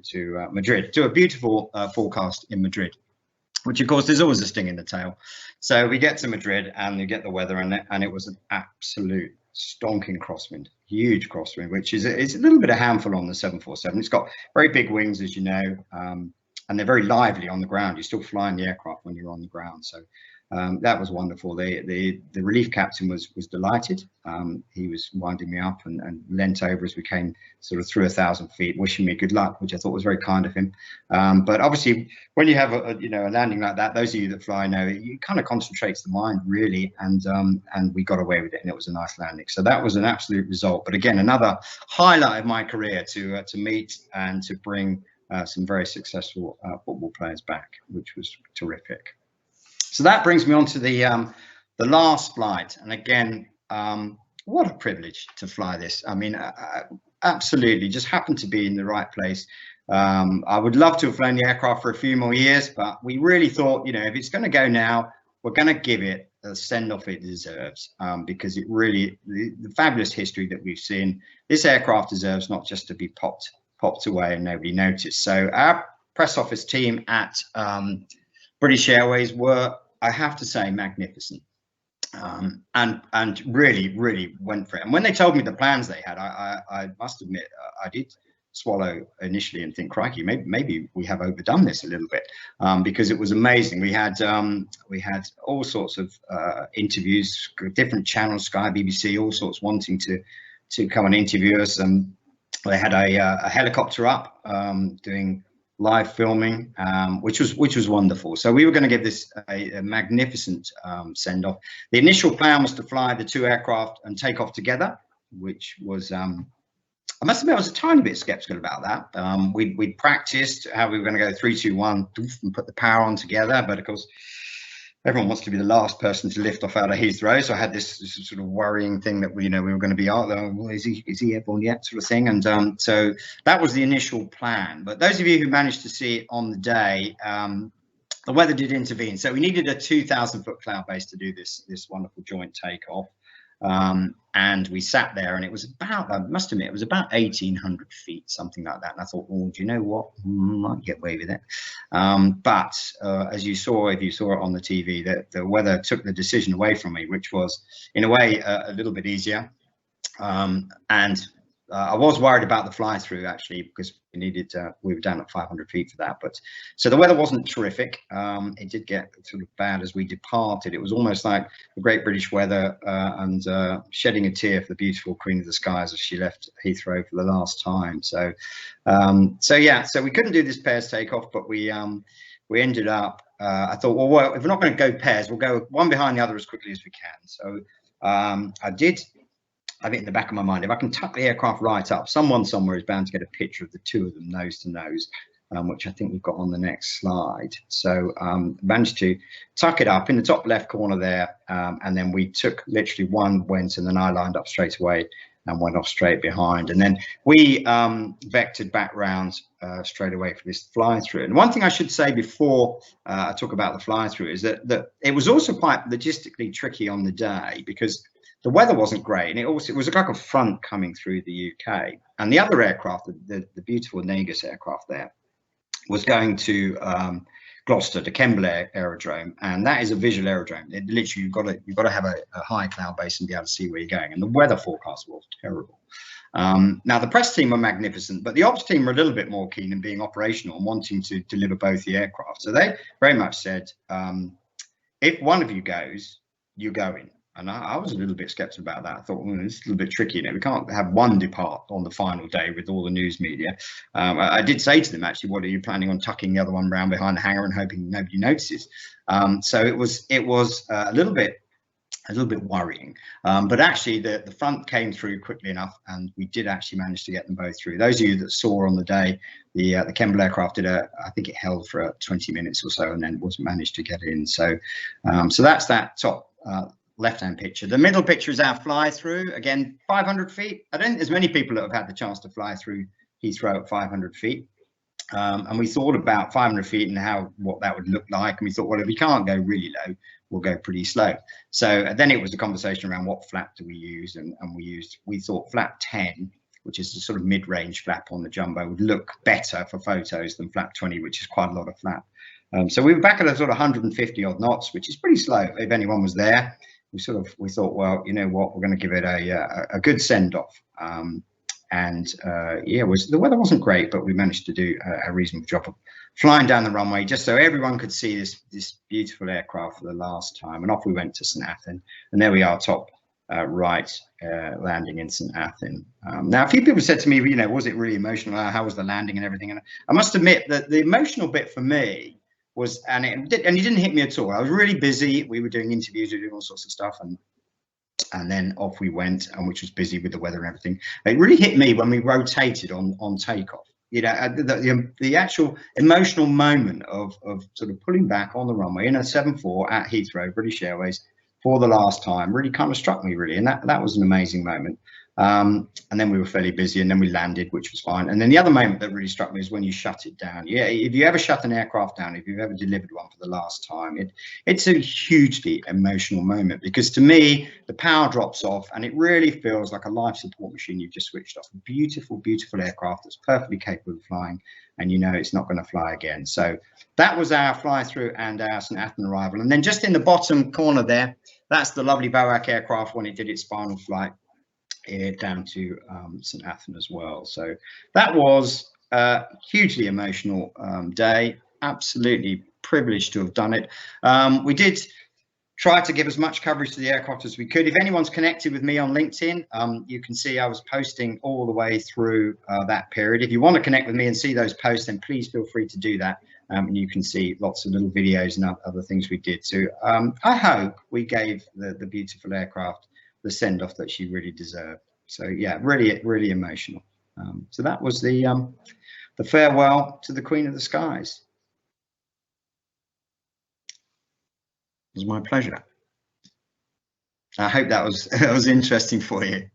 Madrid, to a beautiful forecast in Madrid, which of course there's always a sting in the tail. So we get to Madrid and you get the weather, and it was an absolute stonking crosswind, huge crosswind, which is a little bit of handful on the 747. It's got very big wings, as you know, and they're very lively on the ground. You're still flying the aircraft when you're on the ground. So that was wonderful. The relief captain was delighted. He was winding me up and leant over as we came sort of through 1,000 feet, wishing me good luck, which I thought was very kind of him. But obviously, when you have a landing like that, those of you that fly know it kind of concentrates the mind really, and we got away with it, and it was a nice landing. So that was an absolute result. But again, another highlight of my career to meet and to bring some very successful football players back, which was terrific. So that brings me on to the last flight, and again, what a privilege to fly this. I mean, absolutely, just happened to be in the right place. I would love to have flown the aircraft for a few more years, but we really thought, you know, if it's going to go now, we're going to give it a send-off it deserves, because it really, the fabulous history that we've seen, this aircraft deserves not just to be popped away and nobody noticed. So our press office team at British Airways were, I have to say, magnificent, and really went for it. And when they told me the plans they had, I must admit I did swallow initially and think, crikey, maybe we have overdone this a little bit, because it was amazing. We had all sorts of interviews, different channels, Sky, BBC, all sorts wanting to come and interview us. And they had a helicopter up doing live filming, which was wonderful. So we were going to give this a magnificent send off. The initial plan was to fly the 2 aircraft and take off together, which was I must admit I was a tiny bit skeptical about that. We'd practiced how we were going to go 3, 2, 1 and put the power on together, but of course everyone wants to be the last person to lift off out of Heathrow, so I had this sort of worrying thing that we were going to be out there. Well, is he airborne yet, sort of thing. And so that was the initial plan. But those of you who managed to see it on the day, the weather did intervene, so we needed a 2,000-foot cloud base to do this wonderful joint takeoff. And we sat there, and it was about, I must admit, it was about 1,800 feet, something like that. And I thought, oh, do you know what? Might get away with it. But as you saw, if you saw it on the TV, that the weather took the decision away from me, which was in a way a little bit easier. And I was worried about the fly through, actually, because we were down at 500 feet for that. But so the weather wasn't terrific. It did get sort of bad as we departed. It was almost like the great British weather and shedding a tear for the beautiful Queen of the Skies as she left Heathrow for the last time. So so we couldn't do this pairs takeoff, but we ended up, I thought, well, if we're not going to go pairs, we'll go one behind the other as quickly as we can. So I have it in the back of my mind, if I can tuck the aircraft right up, someone somewhere is bound to get a picture of the 2 of them nose to nose, which I think we've got on the next slide. So managed to tuck it up in the top left corner there, and then we took literally one went, and then I lined up straight away and went off straight behind, and then we vectored back round straight away for this fly through. And one thing I should say before I talk about the fly through is that it was also quite logistically tricky on the day, because the weather wasn't great, and it was like a front coming through the UK, and the other aircraft, the beautiful RAeS aircraft there, was going to Gloucester to Kemble Aerodrome, and that is a visual aerodrome. It literally you've got to have a high cloud base and be able to see where you're going, and the weather forecast was terrible. Now the press team were magnificent, but the ops team were a little bit more keen in being operational and wanting to deliver both the aircraft. So they very much said, if one of you goes, you're going. And I was a little bit skeptical about that. I thought, it's a little bit tricky. We can't have one depart on the final day with all the news media. I did say to them, actually, what are you planning on tucking the other one round behind the hangar and hoping nobody notices? So it was a little bit worrying. But actually, the front came through quickly enough, and we did actually manage to get them both through. Those of you that saw on the day, the Kemble aircraft did I think it held for 20 minutes or so, and then was managed to get in. So that's that top left-hand picture. The middle picture is our fly through, again 500 feet. I don't think there's many people that have had the chance to fly through Heathrow at 500 feet, and we thought about 500 feet and what that would look like, and we thought, well, if we can't go really low, we'll go pretty slow. So then it was a conversation around what flap do we use, and we thought flap 10, which is the sort of mid-range flap on the jumbo, would look better for photos than flap 20, which is quite a lot of flap. So we were back at a sort of 150 odd knots, which is pretty slow if anyone was there. We thought, well, you know what, we're going to give it a good send off. The weather wasn't great, but we managed to do a reasonable job of flying down the runway just so everyone could see this beautiful aircraft for the last time. And off we went to St Athan, and there we are, top right, landing in St Athan. Now, a few people said to me, was it really emotional? How was the landing and everything? And I must admit that the emotional bit for me was, and it didn't hit me at all. I was really busy. We were doing interviews, we were doing all sorts of stuff, and then off we went, and which was busy with the weather and everything. It really hit me when we rotated on takeoff. The actual emotional moment of sort of pulling back on the runway in a 747 at Heathrow, British Airways, for the last time, really kind of struck me, really, and that was an amazing moment. And then we were fairly busy, and then we landed, which was fine. And then the other moment that really struck me is when you shut it down. Yeah, if you ever shut an aircraft down, if you've ever delivered one for the last time, it's a hugely emotional moment, because to me, the power drops off and it really feels like a life support machine you've just switched off. A beautiful, beautiful aircraft that's perfectly capable of flying, and it's not going to fly again. So that was our fly through and our St Athan arrival. And then just in the bottom corner there, that's the lovely BOAC aircraft when it did its final flight down to St Athan as well. So that was a hugely emotional day. Absolutely privileged to have done it. We did tried to give as much coverage to the aircraft as we could. If anyone's connected with me on LinkedIn, you can see I was posting all the way through that period. If you want to connect with me and see those posts, then please feel free to do that. And you can see lots of little videos and other things we did. So I hope we gave the beautiful aircraft the send-off that she really deserved. So yeah, really, really emotional. So that was the farewell to the Queen of the Skies. It was my pleasure. I hope that was interesting for you.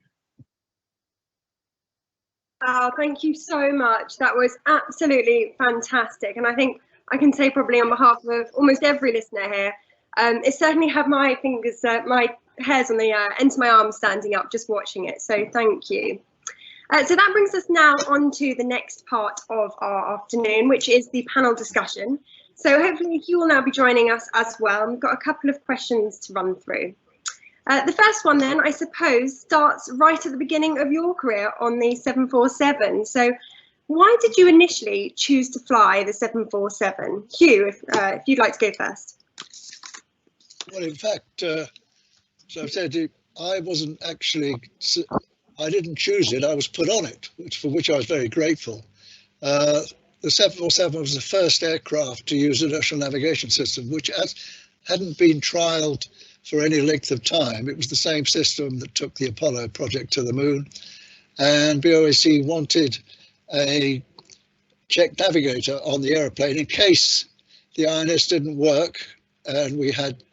Oh, thank you so much. That was absolutely fantastic. And I think I can say probably on behalf of almost every listener here, it certainly had my fingers, my hairs on the ends of my arms standing up just watching it. So thank you. So that brings us now on to the next part of our afternoon, which is the panel discussion. So hopefully you will now be joining us as well. We've got a couple of questions to run through. The first one then, I suppose, starts right at the beginning of your career on the 747. So why did you initially choose to fly the 747? Hugh, if you'd like to go first. Well, in fact, so I've said I wasn't actually, I didn't choose it, I was put on it, for which I was very grateful. The 747 was the first aircraft to use an inertial navigation system, which hadn't been trialled for any length of time. It was the same system that took the Apollo project to the moon. And BOAC wanted a check navigator on the aeroplane in case the INS didn't work. And we had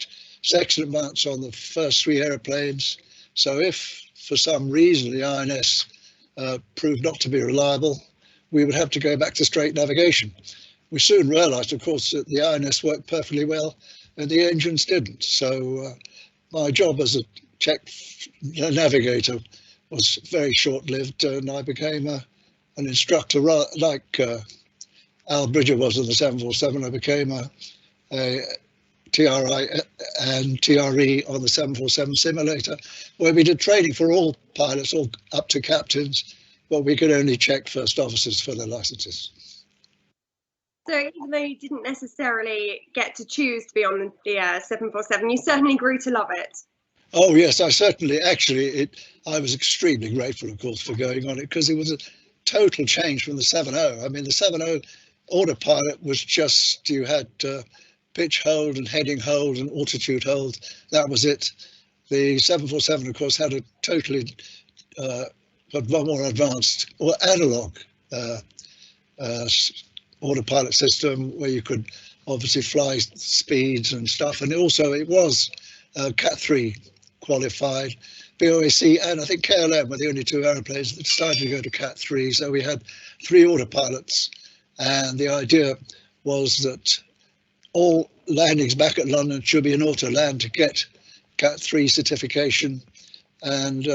section mounts on the first 3 airplanes. So if for some reason the INS proved not to be reliable, we would have to go back to straight navigation. We soon realized, of course, that the INS worked perfectly well and the engines didn't. So my job as a check navigator was very short-lived, and I became an instructor like Al Bridger was on the 747. I became a TRI and TRE on the 747 simulator, where we did training for all pilots, all up to captains, but we could only check first officers for their licenses. So even though you didn't necessarily get to choose to be on the 747, you certainly grew to love it. Oh yes, I certainly, actually, I was extremely grateful, of course, for going on it, because it was a total change from the 7.0. I mean, the 7.0 autopilot was just, you had pitch hold and heading hold and altitude hold. That was it. The 747, of course, had a totally more advanced or analog autopilot system where you could obviously fly speeds and stuff. And also it was Cat 3 qualified. BOAC and I think KLM were the only 2 airplanes that decided to go to Cat 3. So we had 3 autopilots. And the idea was that all landings back at London should be an auto land to get Cat 3 certification. And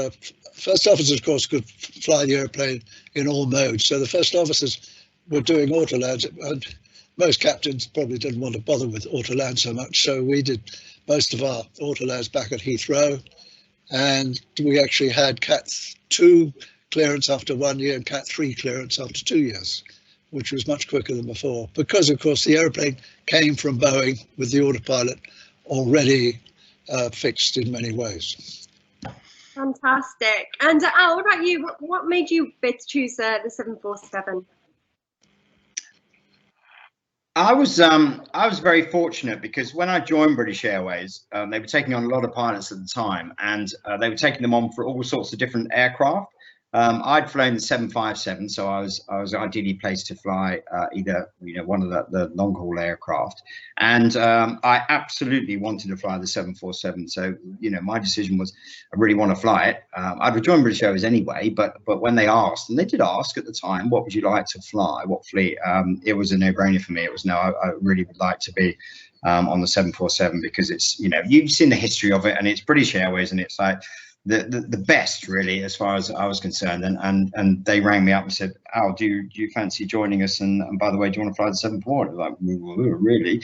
first officers, of course, could fly the airplane in all modes. So the first officers were doing auto lands, and most captains probably didn't want to bother with auto land so much. So we did most of our auto lands back at Heathrow, and we actually had Cat 2 clearance after 1 year and Cat 3 clearance after 2 years, which was much quicker than before, because of course the airplane came from Boeing with the autopilot already fixed in many ways. Fantastic. And Al, what about you? What made you choose the 747? I was very fortunate because when I joined British Airways, they were taking on a lot of pilots at the time, and they were taking them on for all sorts of different aircraft. I'd flown the 757, so I was ideally placed to fly either one of the long haul aircraft, and I absolutely wanted to fly the 747. So my decision was I really want to fly it. I'd rejoined British Airways anyway, but when they asked, and they did ask at the time, what would you like to fly? What fleet? It was a no-brainer for me. It was no. I really would like to be on the 747 because it's you've seen the history of it, and it's British Airways, and it's like the best really as far as I was concerned, and they rang me up and said, Al, do you fancy joining us, and by the way, do you want to fly the 747? I was like, really?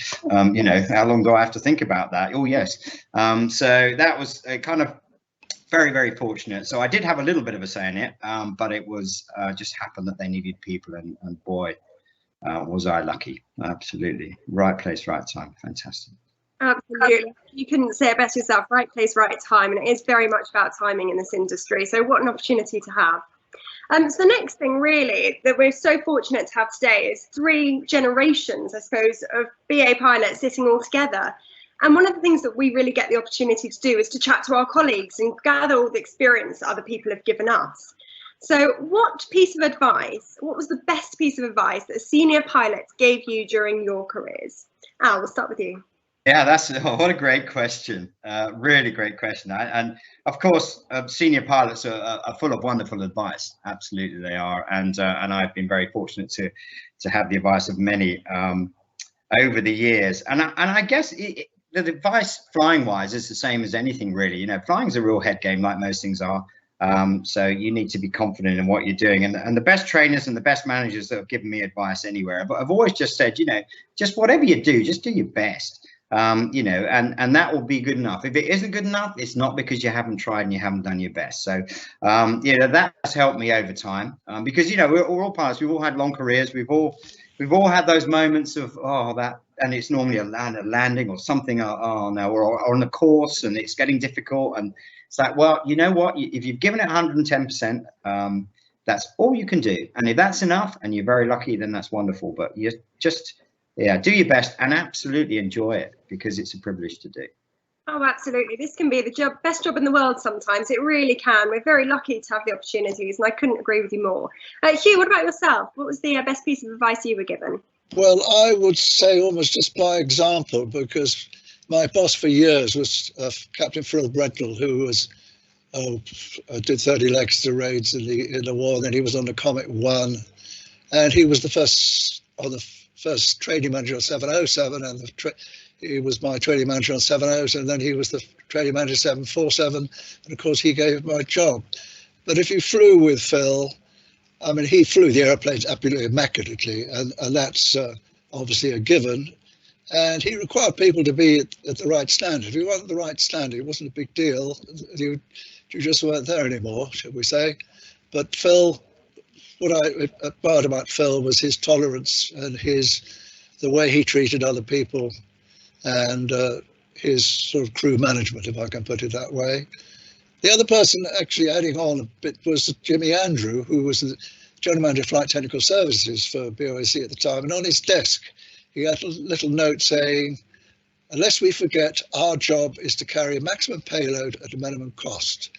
How long do I have to think about that? Oh yes. So that was kind of very, very fortunate. So I did have a little bit of a say in it, but it was just happened that they needed people, and boy was I lucky. Absolutely right place, right time. Fantastic. Absolutely. You couldn't say it best yourself. Right place, right time. And it is very much about timing in this industry. So what an opportunity to have. So the next thing really that we're so fortunate to have today is 3 generations, I suppose, of BA pilots sitting all together. And one of the things that we really get the opportunity to do is to chat to our colleagues and gather all the experience that other people have given us. So what was the best piece of advice that a senior pilot gave you during your careers? Al, we'll start with you. Yeah, what a great question. Really great question. And of course, senior pilots are full of wonderful advice. Absolutely, they are. And I've been very fortunate to have the advice of many over the years. And I guess the advice flying wise is the same as anything really. You know, flying's a real head game, like most things are. So you need to be confident in what you're doing. And the best trainers and the best managers that have given me advice anywhere, I've always just said, you know, just whatever you do, just do your best. You know, and that will be good enough. If it isn't good enough, it's not because you haven't tried and you haven't done your best. So, you know, that has helped me over time because, you know, we're all pilots. We've all had long careers. We've all had those moments of, and it's normally a landing or something, or on a course and it's getting difficult. And it's like, well, you know what, if you've given it 110%, that's all you can do. And if that's enough and you're very lucky, then that's wonderful. But you just, yeah, do your best and absolutely enjoy it because it's a privilege to do. Oh, absolutely. This can be the best job in the world sometimes. It really can. We're very lucky to have the opportunities, and I couldn't agree with you more. Hugh, what about yourself? What was the best piece of advice you were given? Well, I would say almost just by example, because my boss for years was Captain Phil Bretnell, who was did 30 legs to raids in the war. Then he was on the Comet 1, and he was the first training manager on 707, and he was my training manager on 70s, and then he was the training manager 747, and of course he gave my job. But if you flew with Phil, I mean, he flew the airplanes absolutely immaculately, and that's obviously a given. And he required people to be at the right standard. If you weren't at the right standard, it wasn't a big deal. You just weren't there anymore, shall we say. But Phil, what I admired about Phil was his tolerance and the way he treated other people, and his sort of crew management, if I can put it that way. The other person actually adding on a bit was Jimmy Andrew, who was the General Manager of Flight Technical Services for BOAC at the time. And on his desk, he had a little note saying, unless we forget, our job is to carry a maximum payload at a minimum cost.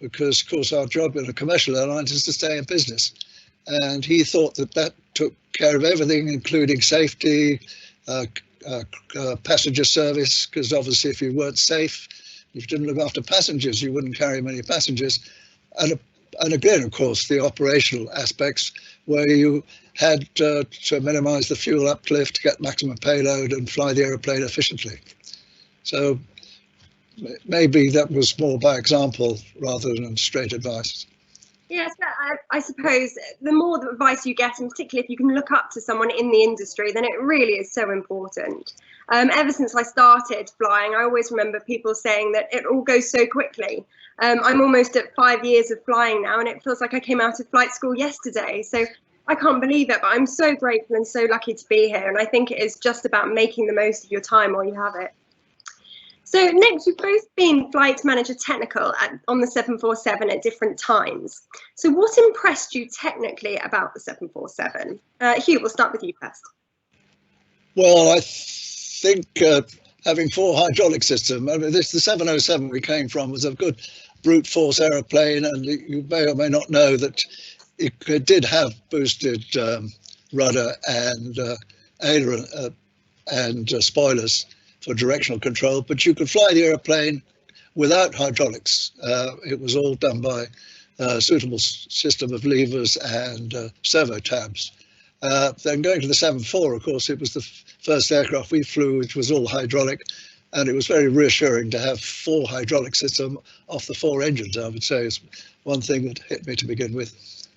Because, of course, our job in a commercial airline is to stay in business. And he thought that took care of everything, including safety, passenger service, because obviously if you weren't safe, if you didn't look after passengers, you wouldn't carry many passengers. And again, of course, the operational aspects where you had to minimize the fuel uplift, get maximum payload and fly the aeroplane efficiently. So maybe that was more by example rather than straight advice. Yes, I suppose the more the advice you get, and particularly if you can look up to someone in the industry, then it really is so important. Ever since I started flying, I always remember people saying that it all goes so quickly. I'm almost at 5 years of flying now, and it feels like I came out of flight school yesterday. So I can't believe it, but I'm so grateful and so lucky to be here. And I think it is just about making the most of your time while you have it. So next, you've both been flight manager technical on the 747 at different times. So what impressed you technically about the 747? Hugh, we'll start with you first. Well, I think having 4 hydraulic systems, I mean, the 707 we came from was a good brute force aeroplane, and you may or may not know that it did have boosted rudder and aileron and spoilers for directional control, but you could fly the aeroplane without hydraulics. It was all done by a suitable system of levers and servo tabs. Then going to the 74, of course, it was the first aircraft we flew which was all hydraulic, and it was very reassuring to have 4 hydraulic systems off the 4 engines, I would say, is one thing that hit me to begin with.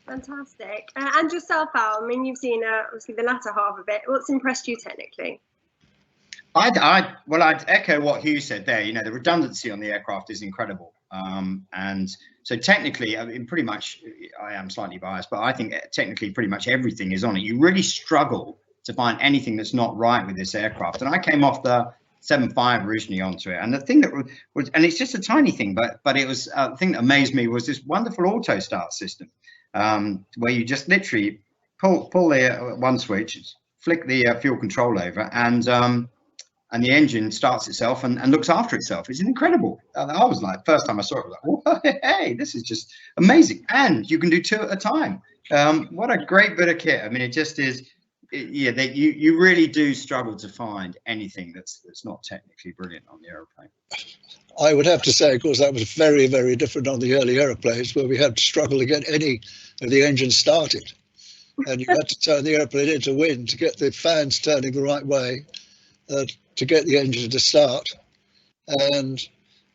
Fantastic. And yourself, Al, I mean, you've seen obviously the latter half of it. What's impressed you technically? Well, I'd echo what Hugh said there. You know, the redundancy on the aircraft is incredible. And so technically, I mean, pretty much, I am slightly biased, but I think technically pretty much everything is on it. You really struggle to find anything that's not right with this aircraft. And I came off the 7.5 originally onto it, and the thing that was, and it's just a tiny thing, but it was the thing that amazed me was this wonderful auto start system, where you just literally pull the one switch, flick the fuel control over, and the engine starts itself and looks after itself. It's incredible. I was like, first time I saw it, I was like, oh, hey, this is just amazing. And you can do 2 at a time. What a great bit of kit. I mean, it just is. Yeah, you really do struggle to find anything that's not technically brilliant on the aeroplane. I would have to say, of course, that was very, very different on the early aeroplanes, where we had to struggle to get any of the engines started. And you had to turn the airplane into wind to get the fans turning the right way, to get the engine to start. And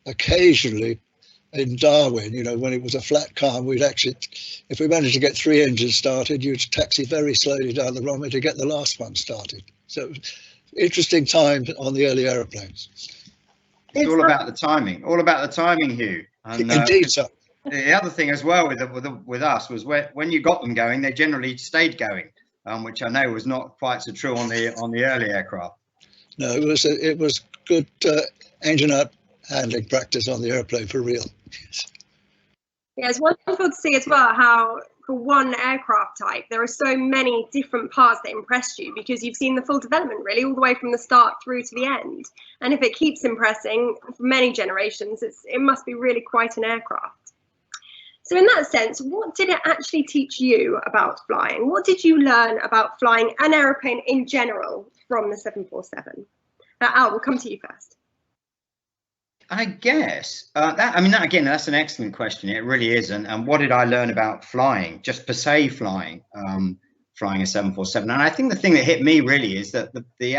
occasionally in Darwin, you know, when it was a flat calm, we'd actually, if we managed to get 3 engines started, you'd taxi very slowly down the runway to get the last one started. So interesting time on the early aeroplanes. It's all about the timing, Hugh. And, indeed, sir. The other thing as well with us was when you got them going, they generally stayed going, which I know was not quite so true on the early aircraft. No, it was good engine out handling practice on the airplane for real. Yeah, it's wonderful to see as well how for one aircraft type there are so many different parts that impressed you, because you've seen the full development really all the way from the start through to the end. And if it keeps impressing for many generations, it must be really quite an aircraft. So in that sense, what did it actually teach you about flying? What did you learn about flying an aeroplane in general from the 747? Al, we'll come to you first. I guess again, that's an excellent question. It really is. And what did I learn about flying, just per se flying a 747? And I think the thing that hit me really is that the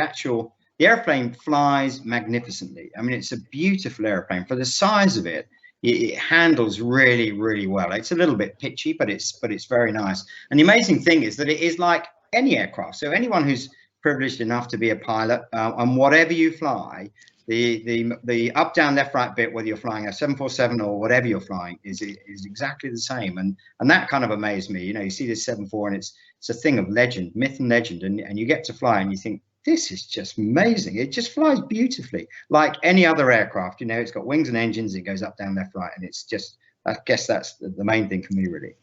airplane flies magnificently. I mean, it's a beautiful airplane for the size of it. It handles really, really well. It's a little bit pitchy, but it's very nice. And the amazing thing is that it is like any aircraft. So anyone who's privileged enough to be a pilot, and whatever you fly, the up, down, left, right bit, whether you're flying a 747 or whatever you're flying, is exactly the same. And that kind of amazed me. You know, you see this 747 and it's a thing of legend, myth and legend, and you get to fly and you think, this is just amazing. It just flies beautifully like any other aircraft. You know, it's got wings and engines, it goes up, down, left, right, and it's just, I guess that's the main thing for me, really.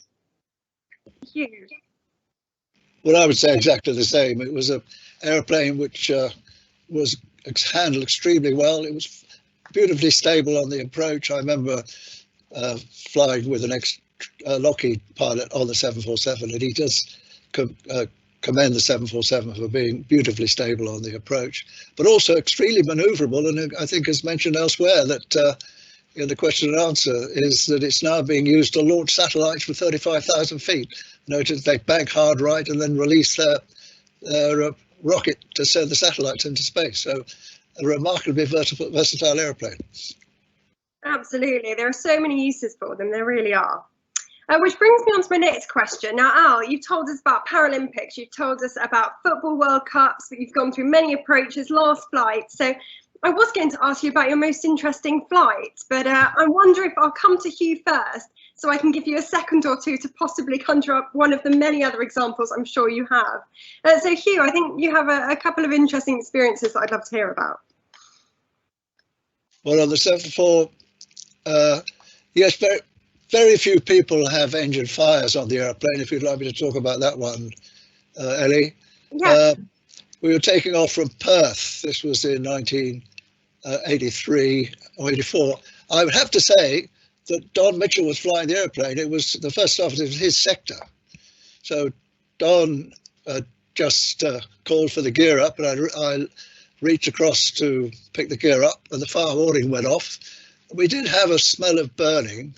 Huge. Well, I would say exactly the same. It was an airplane which was handled extremely well. It was beautifully stable on the approach. I remember flying with an Lockheed pilot on the 747, and he does commend the 747 for being beautifully stable on the approach, but also extremely maneuverable. And I think, as mentioned elsewhere, that in the question and answer, is that it's now being used to launch satellites from 35,000 feet. Notice they bank hard right and then release their rocket to send the satellites into space. So a remarkably versatile airplane. Absolutely. There are so many uses for them. There really are. Which brings me on to my next question. Now, Al, you've told us about Paralympics, you've told us about Football World Cups, but you've gone through many approaches, last flight. So I was going to ask you about your most interesting flight, but I wonder if I'll come to Hugh first, so I can give you a second or two to possibly conjure up one of the many other examples I'm sure you have. So Hugh, I think you have a couple of interesting experiences that I'd love to hear about. Well, on the 74, yes, very few people have engine fires on the airplane. If you'd like me to talk about that one, Ellie. Yeah. We were taking off from Perth. This was in 1983 or 84. I would have to say that Don Mitchell was flying the airplane. It was the first officer, it was his sector. So Don just called for the gear up, and I reached across to pick the gear up, and the fire warning went off. We did have a smell of burning.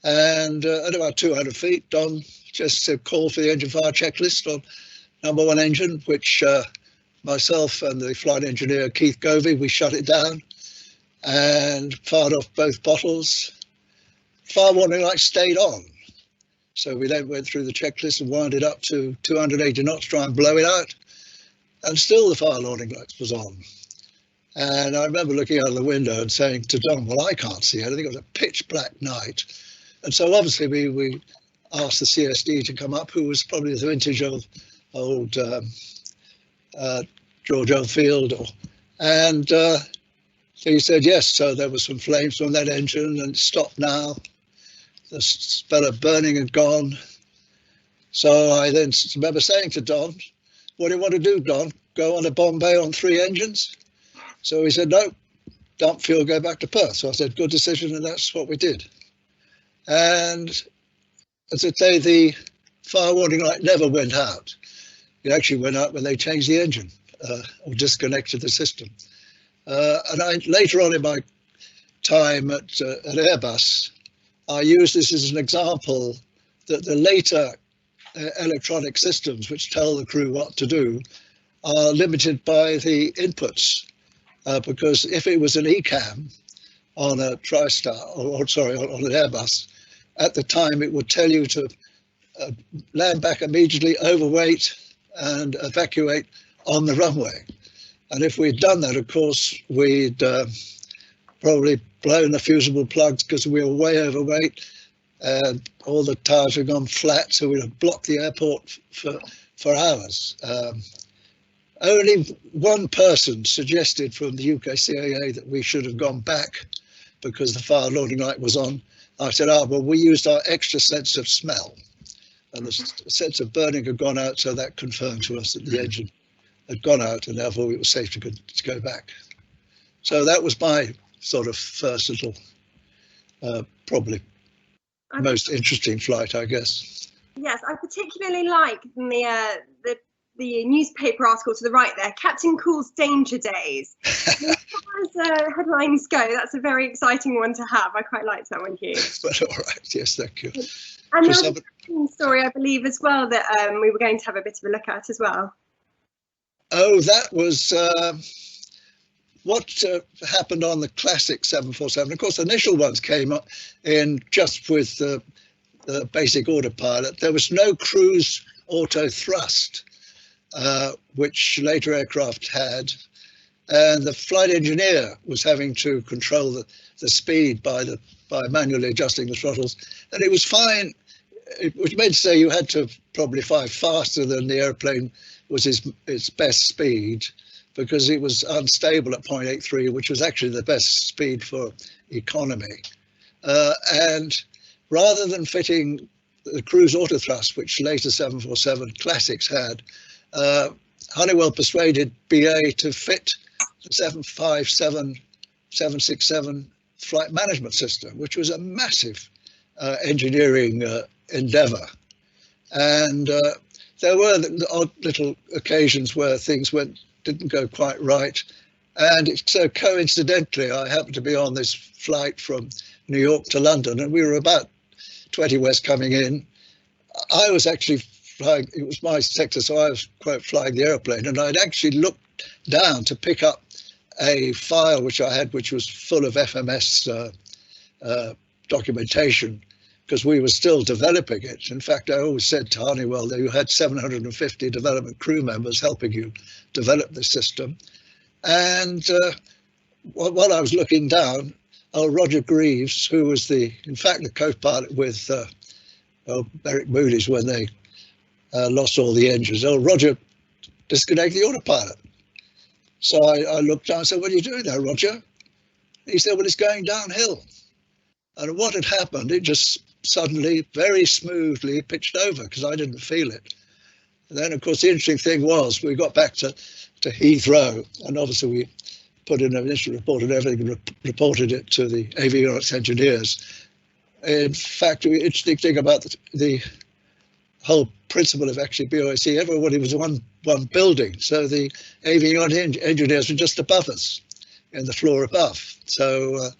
And at about 200 feet, Don just called for the engine fire checklist on number 1 engine, which myself and the flight engineer, Keith Govey, we shut it down and fired off both bottles. Fire warning light stayed on. So we then went through the checklist and wound it up to 280 knots, try and blow it out. And still the fire warning light was on. And I remember looking out of the window and saying to Don, well, I can't see anything. It was a pitch black night. And so obviously we asked the CSD to come up, who was probably the vintage of old George Field, and he said yes. So there was some flames from that engine, and it stopped now. The spell of burning had gone. So I then remember saying to Don, "What do you want to do, Don? Go on to Bombay on 3 engines?" So he said, "No, dump fuel, go back to Perth." So I said, "Good decision," and that's what we did. And as I say, the fire warning light never went out. It actually went out when they changed the engine or disconnected the system. And later on in my time at Airbus, I use this as an example that the later electronic systems which tell the crew what to do are limited by the inputs, because if it was an ECAM on a TriStar, or sorry, on an Airbus, at the time it would tell you to land back immediately, overweight and evacuate on the runway. And if we'd done that, of course, we'd probably blown the fusible plugs because we were way overweight, and all the tires had gone flat, so we'd have blocked the airport for hours. Only one person suggested from the UK CAA that we should have gone back because the fire warning light was on. I said, well, we used our extra sense of smell, and the sense of burning had gone out, so that confirmed to us that the engine had gone out, and therefore it was safe to go back. So that was my sort of first little, probably most interesting flight, I guess. Yes, I particularly like the newspaper article to the right there, Captain Cool's Danger Days. As far as headlines go, that's a very exciting one to have. I quite liked that one, Hugh. But all right, yes, thank you. And there was a story, I believe, as well, that we were going to have a bit of a look at as well. Oh, that was what happened on the classic 747. Of course, the initial ones came up in just with the basic autopilot. There was no cruise auto thrust, which later aircraft had, and the flight engineer was having to control the speed by manually adjusting the throttles, and it was fine. Which meant to say you had to probably fly faster than the airplane was its best speed, because it was unstable at 0.83, which was actually the best speed for economy. And rather than fitting the cruise auto thrust, which later 747 classics had, Honeywell persuaded BA to fit the 767 flight management system, which was a massive engineering endeavor. And there were the odd little occasions where things didn't go quite right. And so coincidentally, I happened to be on this flight from New York to London, and we were about 20 west coming in. I was actually flying, it was my sector, so I was quite flying the airplane, and I'd actually looked down to pick up a file which I had, which was full of FMS documentation, because we were still developing it. In fact, I always said to Honeywell that you had 750 development crew members helping you develop the system. And while I was looking down, Roger Greaves, who was in fact the co-pilot with Eric Moody's when they lost all the engines, Roger disconnected the autopilot. So I looked down and said, "What are you doing there, Roger?" He said, "Well, it's going downhill." And what had happened, it just suddenly, very smoothly pitched over, because I didn't feel it. And then, of course, the interesting thing was we got back to Heathrow, and obviously we put in an initial report and everything, reported it to the avionics engineers. In fact, the interesting thing about the whole principle of actually BOAC, everybody was one building, so the avionics engineers were just above us in the floor above. So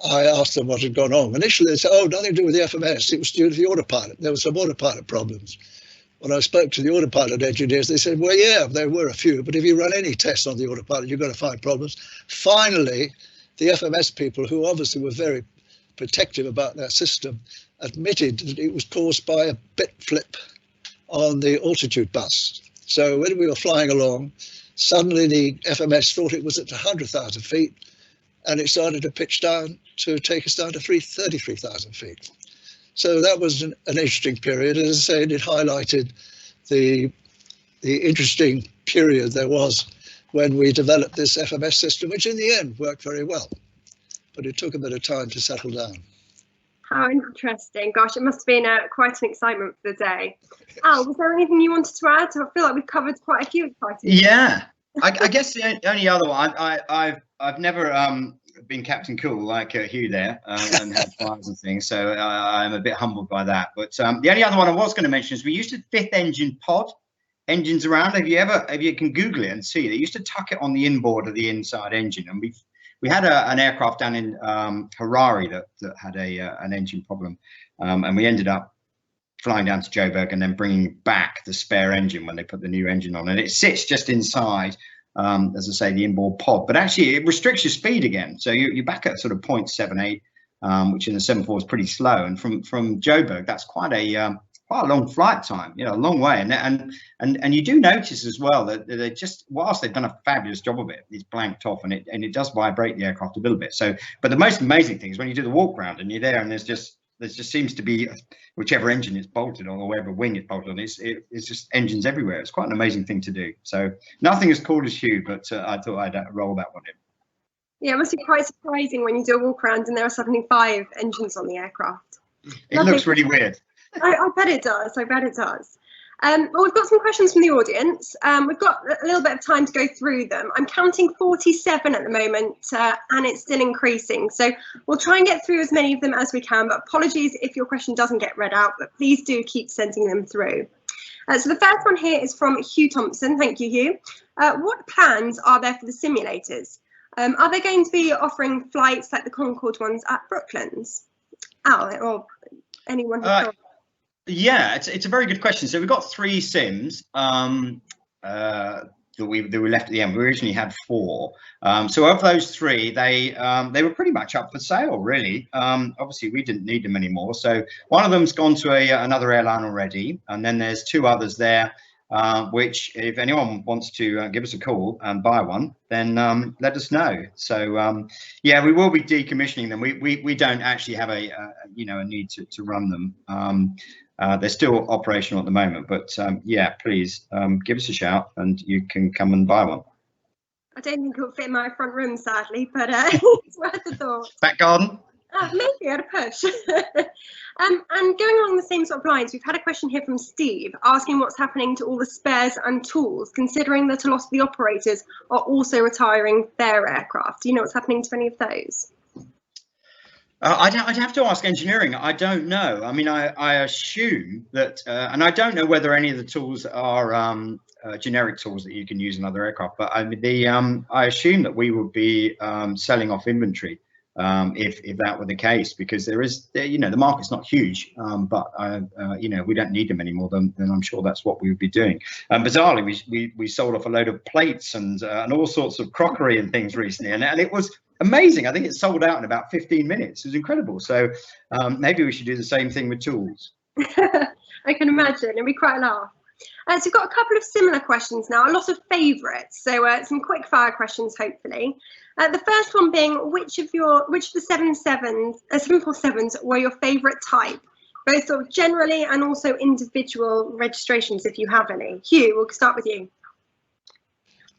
I asked them what had gone on. Initially, they said, "Oh, nothing to do with the FMS. It was due to the autopilot. There were some autopilot problems." When I spoke to the autopilot engineers, they said, "Well, yeah, there were a few, but if you run any tests on the autopilot, you're going to find problems." Finally, the FMS people, who obviously were very protective about their system, admitted that it was caused by a bit flip on the altitude bus. So when we were flying along, suddenly the FMS thought it was at 100,000 feet, and it started to pitch down to take us down to 33,000 feet. So that was an interesting period. As I said, it highlighted the interesting period there was when we developed this FMS system, which in the end worked very well. But it took a bit of time to settle down. How interesting. Gosh, it must have been quite an excitement for the day. Al, was there anything you wanted to add? I feel like we've covered quite a few exciting things. Yeah, I guess the only other one, I've never been Captain Cool like Hugh there and had fires and things, so I'm a bit humbled by that. But the only other one I was going to mention is we used a 5th engine pod, engines around. If you can Google it and see, they used to tuck it on the inboard of the inside engine, and we had an aircraft down in Harare that had an engine problem, and we ended up flying down to Joburg and then bringing back the spare engine when they put the new engine on, and it sits just inside, as I say, the inboard pod. But actually, it restricts your speed again, so you're back at sort of 0.78, which in the 74 is pretty slow. And from Joburg, that's quite a long flight time, a long way. And you do notice as well that they just, whilst they've done a fabulous job of it, it's blanked off and it does vibrate the aircraft a little bit. So, but the most amazing thing is when you do the walk around and you're there and there just seems to be whichever engine is bolted on or whatever wing it's bolted on, it's just engines everywhere. It's quite an amazing thing to do. So nothing as cool as Hugh, but I thought I'd roll that one in. Yeah, it must be quite surprising when you do a walk around and there are suddenly 5 engines on the aircraft. It looks really weird. I bet it does. I bet it does. Well, we've got some questions from the audience. We've got a little bit of time to go through them. I'm counting 47 at the moment, and it's still increasing. So we'll try and get through as many of them as we can. But apologies if your question doesn't get read out, but please do keep sending them through. So the first one here is from Hugh Thompson. Thank you, Hugh. What plans are there for the simulators? Are they going to be offering flights like the Concorde ones at Brooklands? Al, or anyone who Yeah, it's a very good question. So we've got 3 sims that we left at the end. We originally had 4. So of those 3, they were pretty much up for sale, really. Obviously, we didn't need them anymore. So one of them's gone to another airline already, and then there's 2 others there. Which, if anyone wants to give us a call and buy one, then let us know. So yeah, we will be decommissioning them. We don't actually have a need to run them. They're still operational at the moment, but yeah, please give us a shout and you can come and buy one. I don't think it'll fit in my front room, sadly, but it's worth a thought. Back garden? Maybe at a push. And going along the same sort of lines, we've had a question here from Steve asking what's happening to all the spares and tools, considering that a lot of the operators are also retiring their aircraft. Do you know what's happening to any of those? I'd have to ask engineering. I don't know. I mean, I assume that, and I don't know whether any of the tools are generic tools that you can use in other aircraft. But I mean, I assume that we would be selling off inventory if that were the case, because there is, the market's not huge, but we don't need them anymore. Then I'm sure that's what we would be doing. Bizarrely, we sold off a load of plates and all sorts of crockery and things recently, and it was amazing. I think it sold out in about 15 minutes. It was incredible. So maybe we should do the same thing with tools. I can imagine. It'd be quite a laugh. So we've got a couple of similar questions now, a lot of favourites. So some quick fire questions, hopefully. The first one being, which of the 747s were your favourite type, both sort of generally and also individual registrations, if you have any? Hugh, we'll start with you.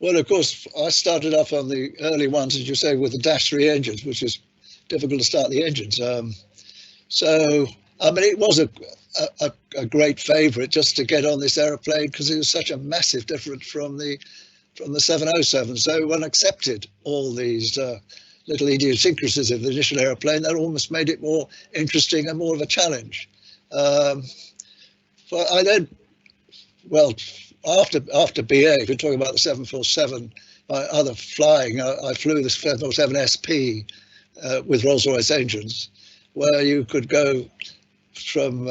Well, of course, I started off on the early ones, as you say, with the -3 engines, which is difficult to start the engines. So, I mean, it was a great favourite just to get on this aeroplane because it was such a massive difference from the 707. So one accepted all these little idiosyncrasies of the initial aeroplane that almost made it more interesting and more of a challenge. But I then, well, after BA, if you're talking about the 747, my other flying, I flew the 747 SP with Rolls-Royce engines, where you could go from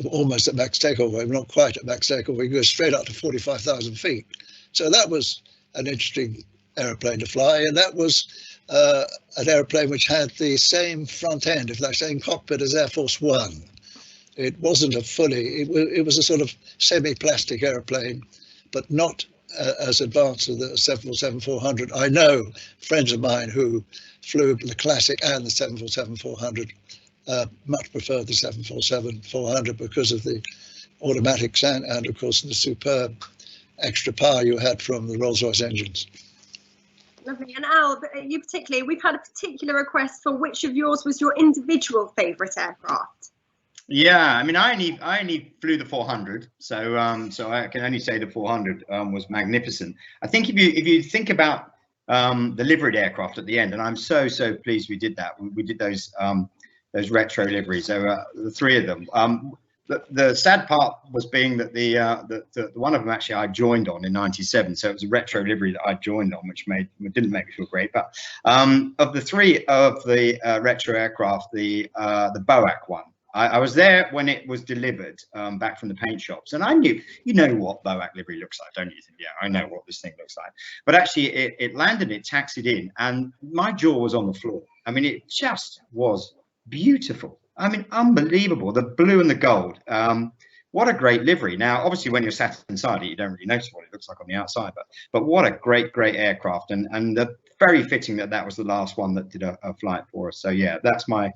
almost at max takeoff, not quite at max takeoff, we go straight up to 45,000 feet. So that was an interesting aeroplane to fly, and that was an aeroplane which had the same front end, if that same cockpit as Air Force One. It wasn't a fully, it was a sort of semi-plastic aeroplane, but not as advanced as the 747-400. I know friends of mine who flew the classic and the 747-400 much preferred the 747-400 because of the automatics and of course the superb extra power you had from the Rolls-Royce engines. Lovely. And Al, you particularly, we've had a particular request for which of yours was your individual favourite aircraft. Yeah, I mean, I only flew the 400, so so I can only say the 400 was magnificent. I think if you think about the liveried aircraft at the end, and I'm so pleased we did that. We did those retro liveries. There were the three of them. The sad part was being that the one of them actually I joined on in '97, so it was a retro livery that I joined on, which didn't make me feel great. But of the three of the retro aircraft, the Boeing one, I was there when it was delivered back from the paint shops, and I knew, you know what Boeing livery looks like, don't you? Think, yeah, I know what this thing looks like. But actually, it landed, it taxied in, and my jaw was on the floor. I mean, it just was beautiful. I mean, unbelievable. The blue and the gold. What a great livery. Now, obviously, when you're sat inside it, you don't really notice what it looks like on the outside. But what a great aircraft, and very fitting that was the last one that did a flight for us. So yeah, that's my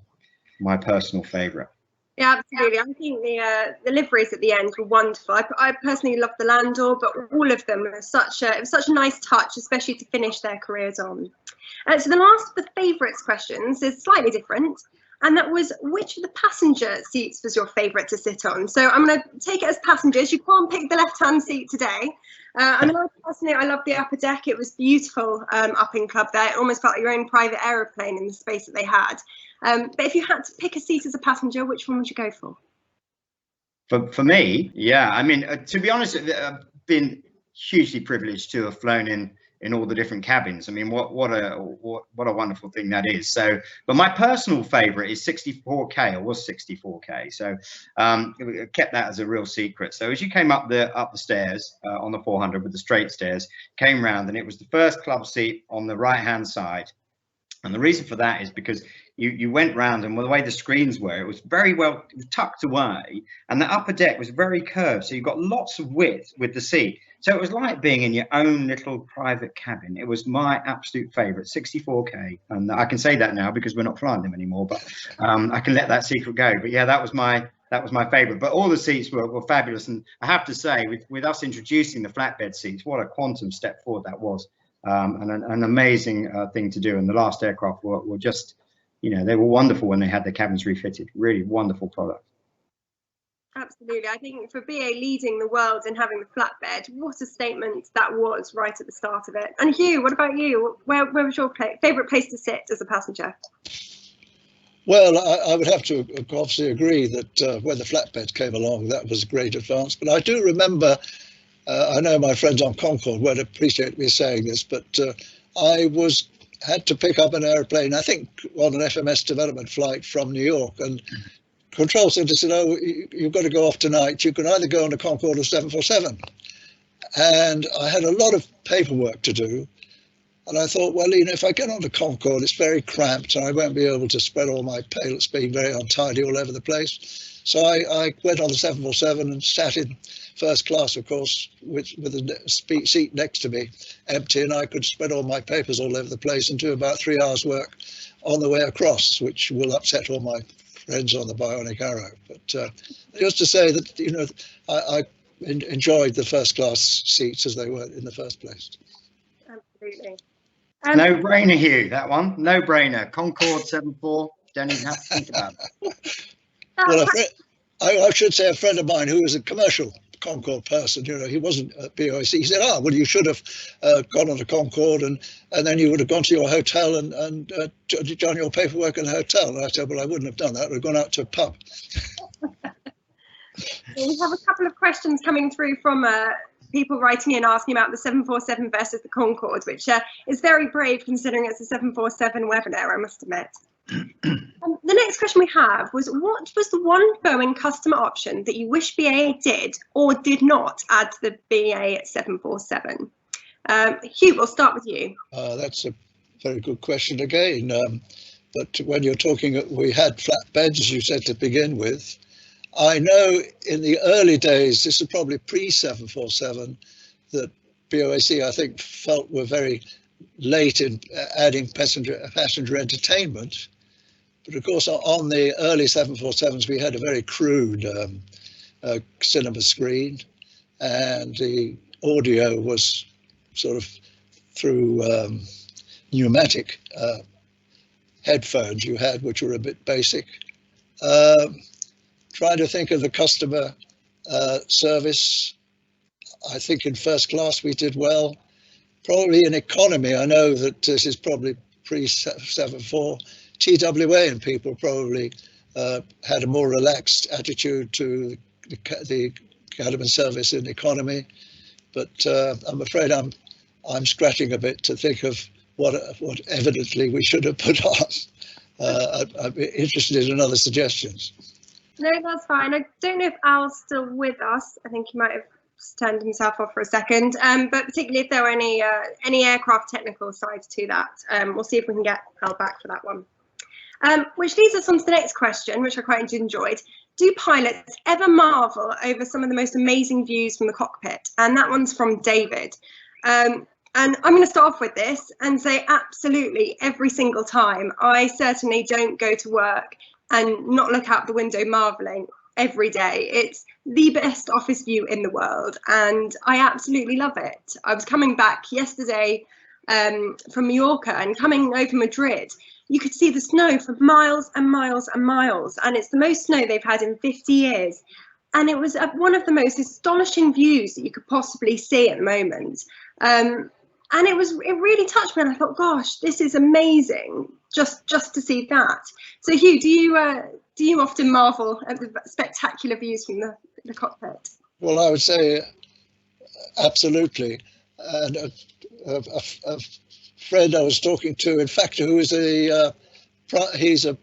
personal favourite. Yeah, absolutely. I think the liveries at the end were wonderful. I personally love the Landor, but all of them were such a nice touch, especially to finish their careers on. So the last of the favourites questions is slightly different. And that was, which of the passenger seats was your favourite to sit on? So I'm going to take it as passengers. You can't pick the left-hand seat today. I mean, personally, I love the upper deck. It was beautiful up in Club there. It almost felt like your own private aeroplane in the space that they had. But if you had to pick a seat as a passenger, which one would you go for? For me, yeah. I mean, to be honest, I've been hugely privileged to have flown in all the different cabins. I mean, what a wonderful thing that is. So, but my personal favorite is 64K, or was 64K. So kept that as a real secret. So as you came up the stairs on the 400 with the straight stairs, came round, and it was the first club seat on the right hand side. And the reason for that is because you went round, and the way the screens were, it was very well tucked away, and the upper deck was very curved, so you got lots of width with the seat. So it was like being in your own little private cabin. It was my absolute favourite, 64K, and I can say that now because we're not flying them anymore. But I can let that secret go. But yeah, that was my favourite. But all the seats were fabulous, and I have to say, with us introducing the flatbed seats, what a quantum step forward that was, and an amazing thing to do. And the last aircraft were just, you know, they were wonderful when they had their cabins refitted. Really wonderful product. Absolutely. I think for BA leading the world and having the flatbed, what a statement that was right at the start of it. And Hugh, what about you? Where was your favourite place to sit as a passenger? Well, I would have to obviously agree that when the flatbed came along, that was a great advance. But I do remember, I know my friends on Concorde won't appreciate me saying this, but I had to pick up an aeroplane, I think on an FMS development flight from New York, and Control Centre said, oh, you've got to go off tonight. You can either go on a Concorde or 747. And I had a lot of paperwork to do. And I thought, well, you know, if I get on a Concorde, it's very cramped and I won't be able to spread all my pallets being very untidy all over the place. So I went on the 747 and sat in first class, of course, with a seat next to me empty, and I could spread all my papers all over the place and do about 3 hours work on the way across, which will upset all my friends on the Bionic Arrow. But just to say that, you know, I enjoyed the first class seats as they were in the first place. Absolutely. No brainer, Hugh, that one. No brainer. Concorde 74, don't even have to think about it. Well, I should say a friend of mine who was a commercial Concorde person, you know, he wasn't at BOAC. He said, well, you should have gone on a Concorde and then you would have gone to your hotel and done your paperwork in the hotel. And I said, well, I wouldn't have done that. I would have gone out to a pub. We have a couple of questions coming through from people writing in asking about the 747 versus the Concorde, which is very brave considering it's a 747 webinar, I must admit. The next question we have was, what was the one Boeing customer option that you wish BAA did or did not add to the BA 747? Hugh, we'll start with you. That's a very good question again. But when you're talking, we had flatbeds, as you said, to begin with. I know in the early days, this is probably pre-747, that BOAC, I think, felt were very late in adding passenger entertainment. But of course, on the early 747s, we had a very crude cinema screen, and the audio was sort of through pneumatic headphones you had, which were a bit basic. Trying to think of the customer service. I think in first class we did well. Probably in economy, I know that this is probably pre-74. TWA and people probably had a more relaxed attitude to the cabin service in economy. But I'm afraid I'm scratching a bit to think of what evidently we should have put on. I'd be interested in other suggestions. No, that's fine. I don't know if Al's still with us. I think he might have turned himself off for a second. But particularly if there were any aircraft technical sides to that, we'll see if we can get Al back for that one. Which leads us on to the next question, which I quite enjoyed. Do pilots ever marvel over some of the most amazing views from the cockpit? And that one's from David. And I'm going to start off with this and say absolutely every single time. I certainly don't go to work and not look out the window marveling every day. It's the best office view in the world and I absolutely love it. I was coming back yesterday from Mallorca and coming over Madrid. You could see the snow for miles and miles and miles, and it's the most snow they've had in 50 years. And it was one of the most astonishing views that you could possibly see at the moment. And it really touched me, and I thought, gosh, this is amazing, just to see that. So Hugh, do you often marvel at the spectacular views from the cockpit? Well, I would say absolutely. And a friend I was talking to, in fact, who is he's a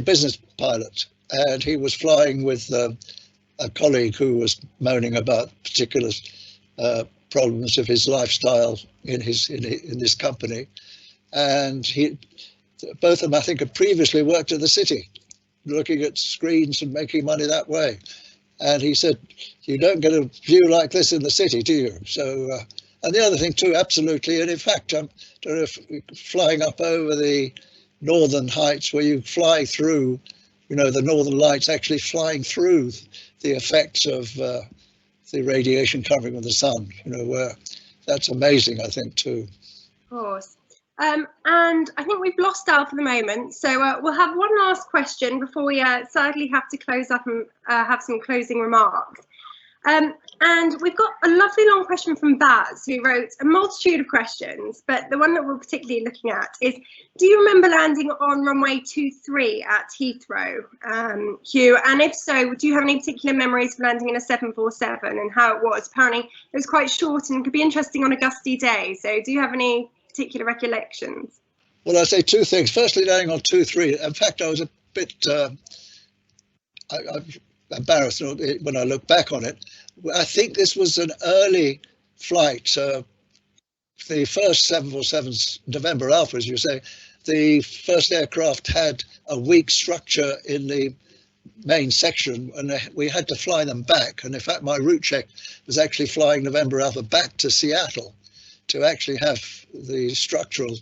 business pilot, and he was flying with a colleague who was moaning about particular problems of his lifestyle in this company, and both of them, I think, had previously worked at the city, looking at screens and making money that way. And he said, "You don't get a view like this in the city, do you?" So. And the other thing too, absolutely, and in fact, I don't know if flying up over the northern heights where you fly through, the northern lights actually flying through the effects of the radiation covering of the sun, where that's amazing, I think, too. Of course. And I think we've lost Al for the moment, so we'll have one last question before we sadly have to close up and have some closing remarks. And we've got a lovely long question from Baz, who wrote a multitude of questions, but the one that we're particularly looking at is, do you remember landing on runway 23 at Heathrow, Hugh? And if so, do you have any particular memories of landing in a 747 and how it was? Apparently it was quite short and could be interesting on a gusty day. So do you have any particular recollections? Well, I'd say two things. Firstly, landing on 23. In fact, I was a bit I'm embarrassed when I look back on it. I think this was an early flight. The first 747's November Alpha, as you say, the first aircraft had a weak structure in the main section, and we had to fly them back. And in fact, my route check was actually flying November Alpha back to Seattle to actually have the structural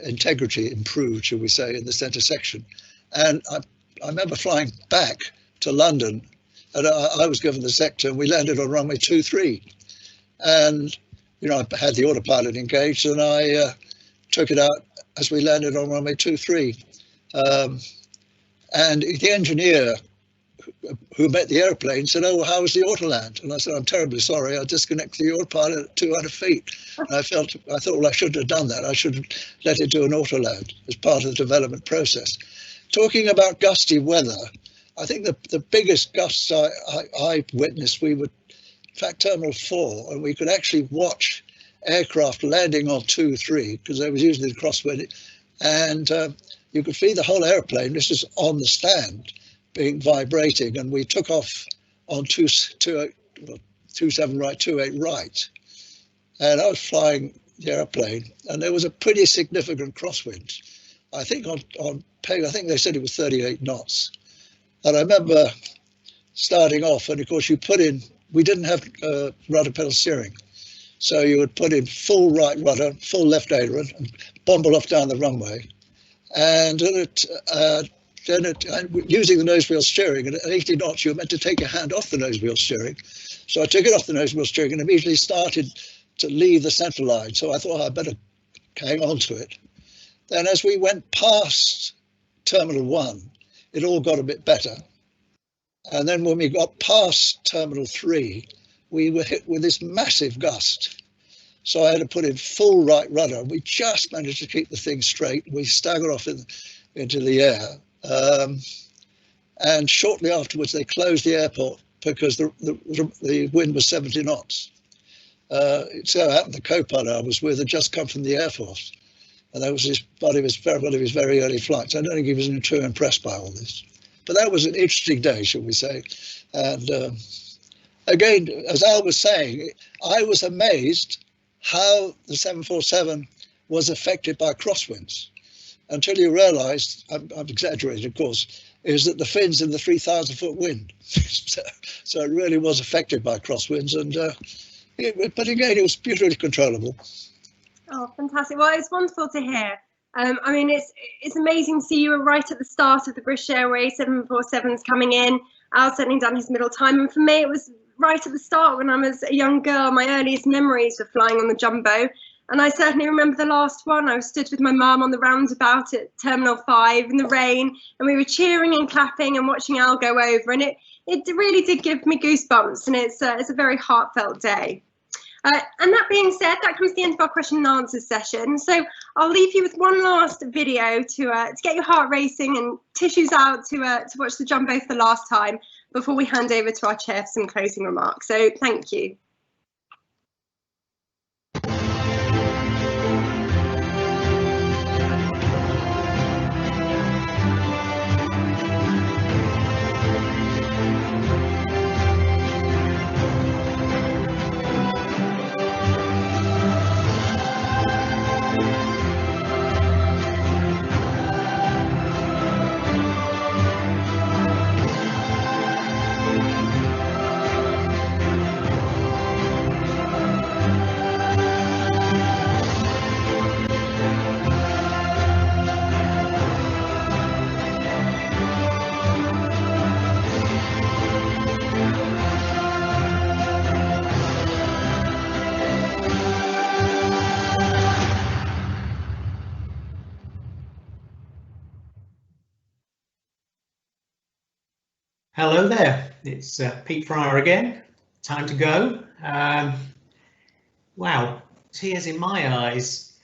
integrity improved, shall we say, in the center section. And I remember flying back to London, and I was given the sector, and we landed on runway 23. And, I had the autopilot engaged, and I took it out as we landed on runway 23. And the engineer who met the airplane said, "Oh, well, how was the autoland?" And I said, "I'm terribly sorry, I disconnected the autopilot at 200 feet. And I thought, well, I shouldn't have done that. I should have let it do an autoland as part of the development process." Talking about gusty weather, I think the biggest gusts I witnessed, we were, in fact, Terminal 4, and we could actually watch aircraft landing on 2-3 because there was usually the crosswind, and you could feel the whole airplane, this is on the stand, being vibrating, and we took off on 27 right, 28 right, and I was flying the airplane, and there was a pretty significant crosswind. I think on peg, I think they said it was 38 knots. And I remember starting off, and of course you put in, we didn't have rudder pedal steering. So you would put in full right rudder, full left aileron, and bumble off down the runway. And at using the nose wheel steering, and at 80 knots, you're meant to take your hand off the nose wheel steering. So I took it off the nose wheel steering and immediately started to leave the central line. So I thought I'd better hang on to it. Then as we went past Terminal 1, it all got a bit better. And then when we got past Terminal 3, we were hit with this massive gust. So I had to put in full right rudder. We just managed to keep the thing straight. We staggered off into the air. And shortly afterwards, they closed the airport because the wind was 70 knots. It so happened the co-pilot I was with had just come from the Air Force. And that was one of his very early flights. I don't think he was too impressed by all this. But that was an interesting day, shall we say. And again, as Al was saying, I was amazed how the 747 was affected by crosswinds, until you realised, I'm exaggerating of course, is that the fin's in the 3,000-foot wind. So it really was affected by crosswinds, and but again, it was beautifully controllable. Oh, fantastic. Well, it's wonderful to hear. I mean, it's amazing to see you were right at the start of the British Airways 747s coming in. Al settling down his middle time, and for me, it was right at the start when I was a young girl. My earliest memories were flying on the Jumbo, and I certainly remember the last one. I was stood with my mum on the roundabout at Terminal 5 in the rain, and we were cheering and clapping and watching Al go over, and it really did give me goosebumps, and it's a very heartfelt day. And that being said, that comes to the end of our question and answers session. So I'll leave you with one last video to get your heart racing and tissues out to watch the Jumbo for the last time before we hand over to our chair for some closing remarks. So thank you. Hello there, it's Pete Fryer again. Time to go. Wow, tears in my eyes.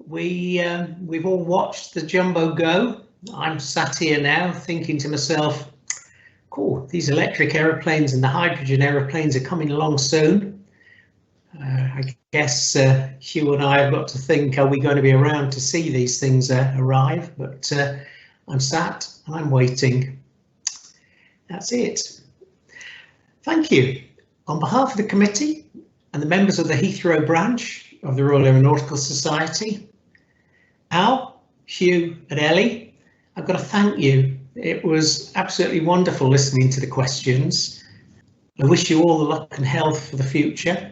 We've all watched the Jumbo go. I'm sat here now thinking to myself, cool, these electric aeroplanes and the hydrogen aeroplanes are coming along soon. I guess Hugh and I have got to think, are we going to be around to see these things arrive? But I'm sat and I'm waiting. That's it. Thank you. On behalf of the committee and the members of the Heathrow branch of the Royal Aeronautical Society, Al, Hugh and Ellie, I've got to thank you. It was absolutely wonderful listening to the questions. I wish you all the luck and health for the future.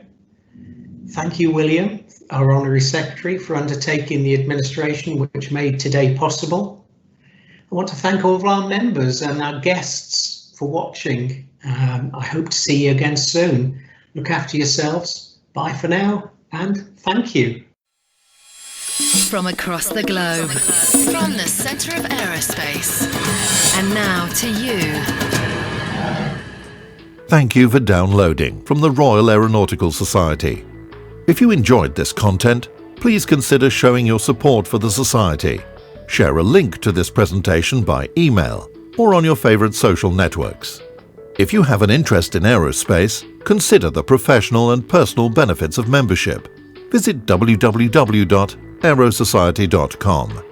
Thank you, William, our Honorary Secretary, for undertaking the administration which made today possible. I want to thank all of our members and our guests for watching. I hope to see you again soon. Look after yourselves. Bye for now, and thank you. From across the globe, from the centre of aerospace, and now to you. Thank you for downloading from the Royal Aeronautical Society. If you enjoyed this content, please consider showing your support for the Society. Share a link to this presentation by email or on your favourite social networks. If you have an interest in aerospace, consider the professional and personal benefits of membership. Visit www.aerosociety.com.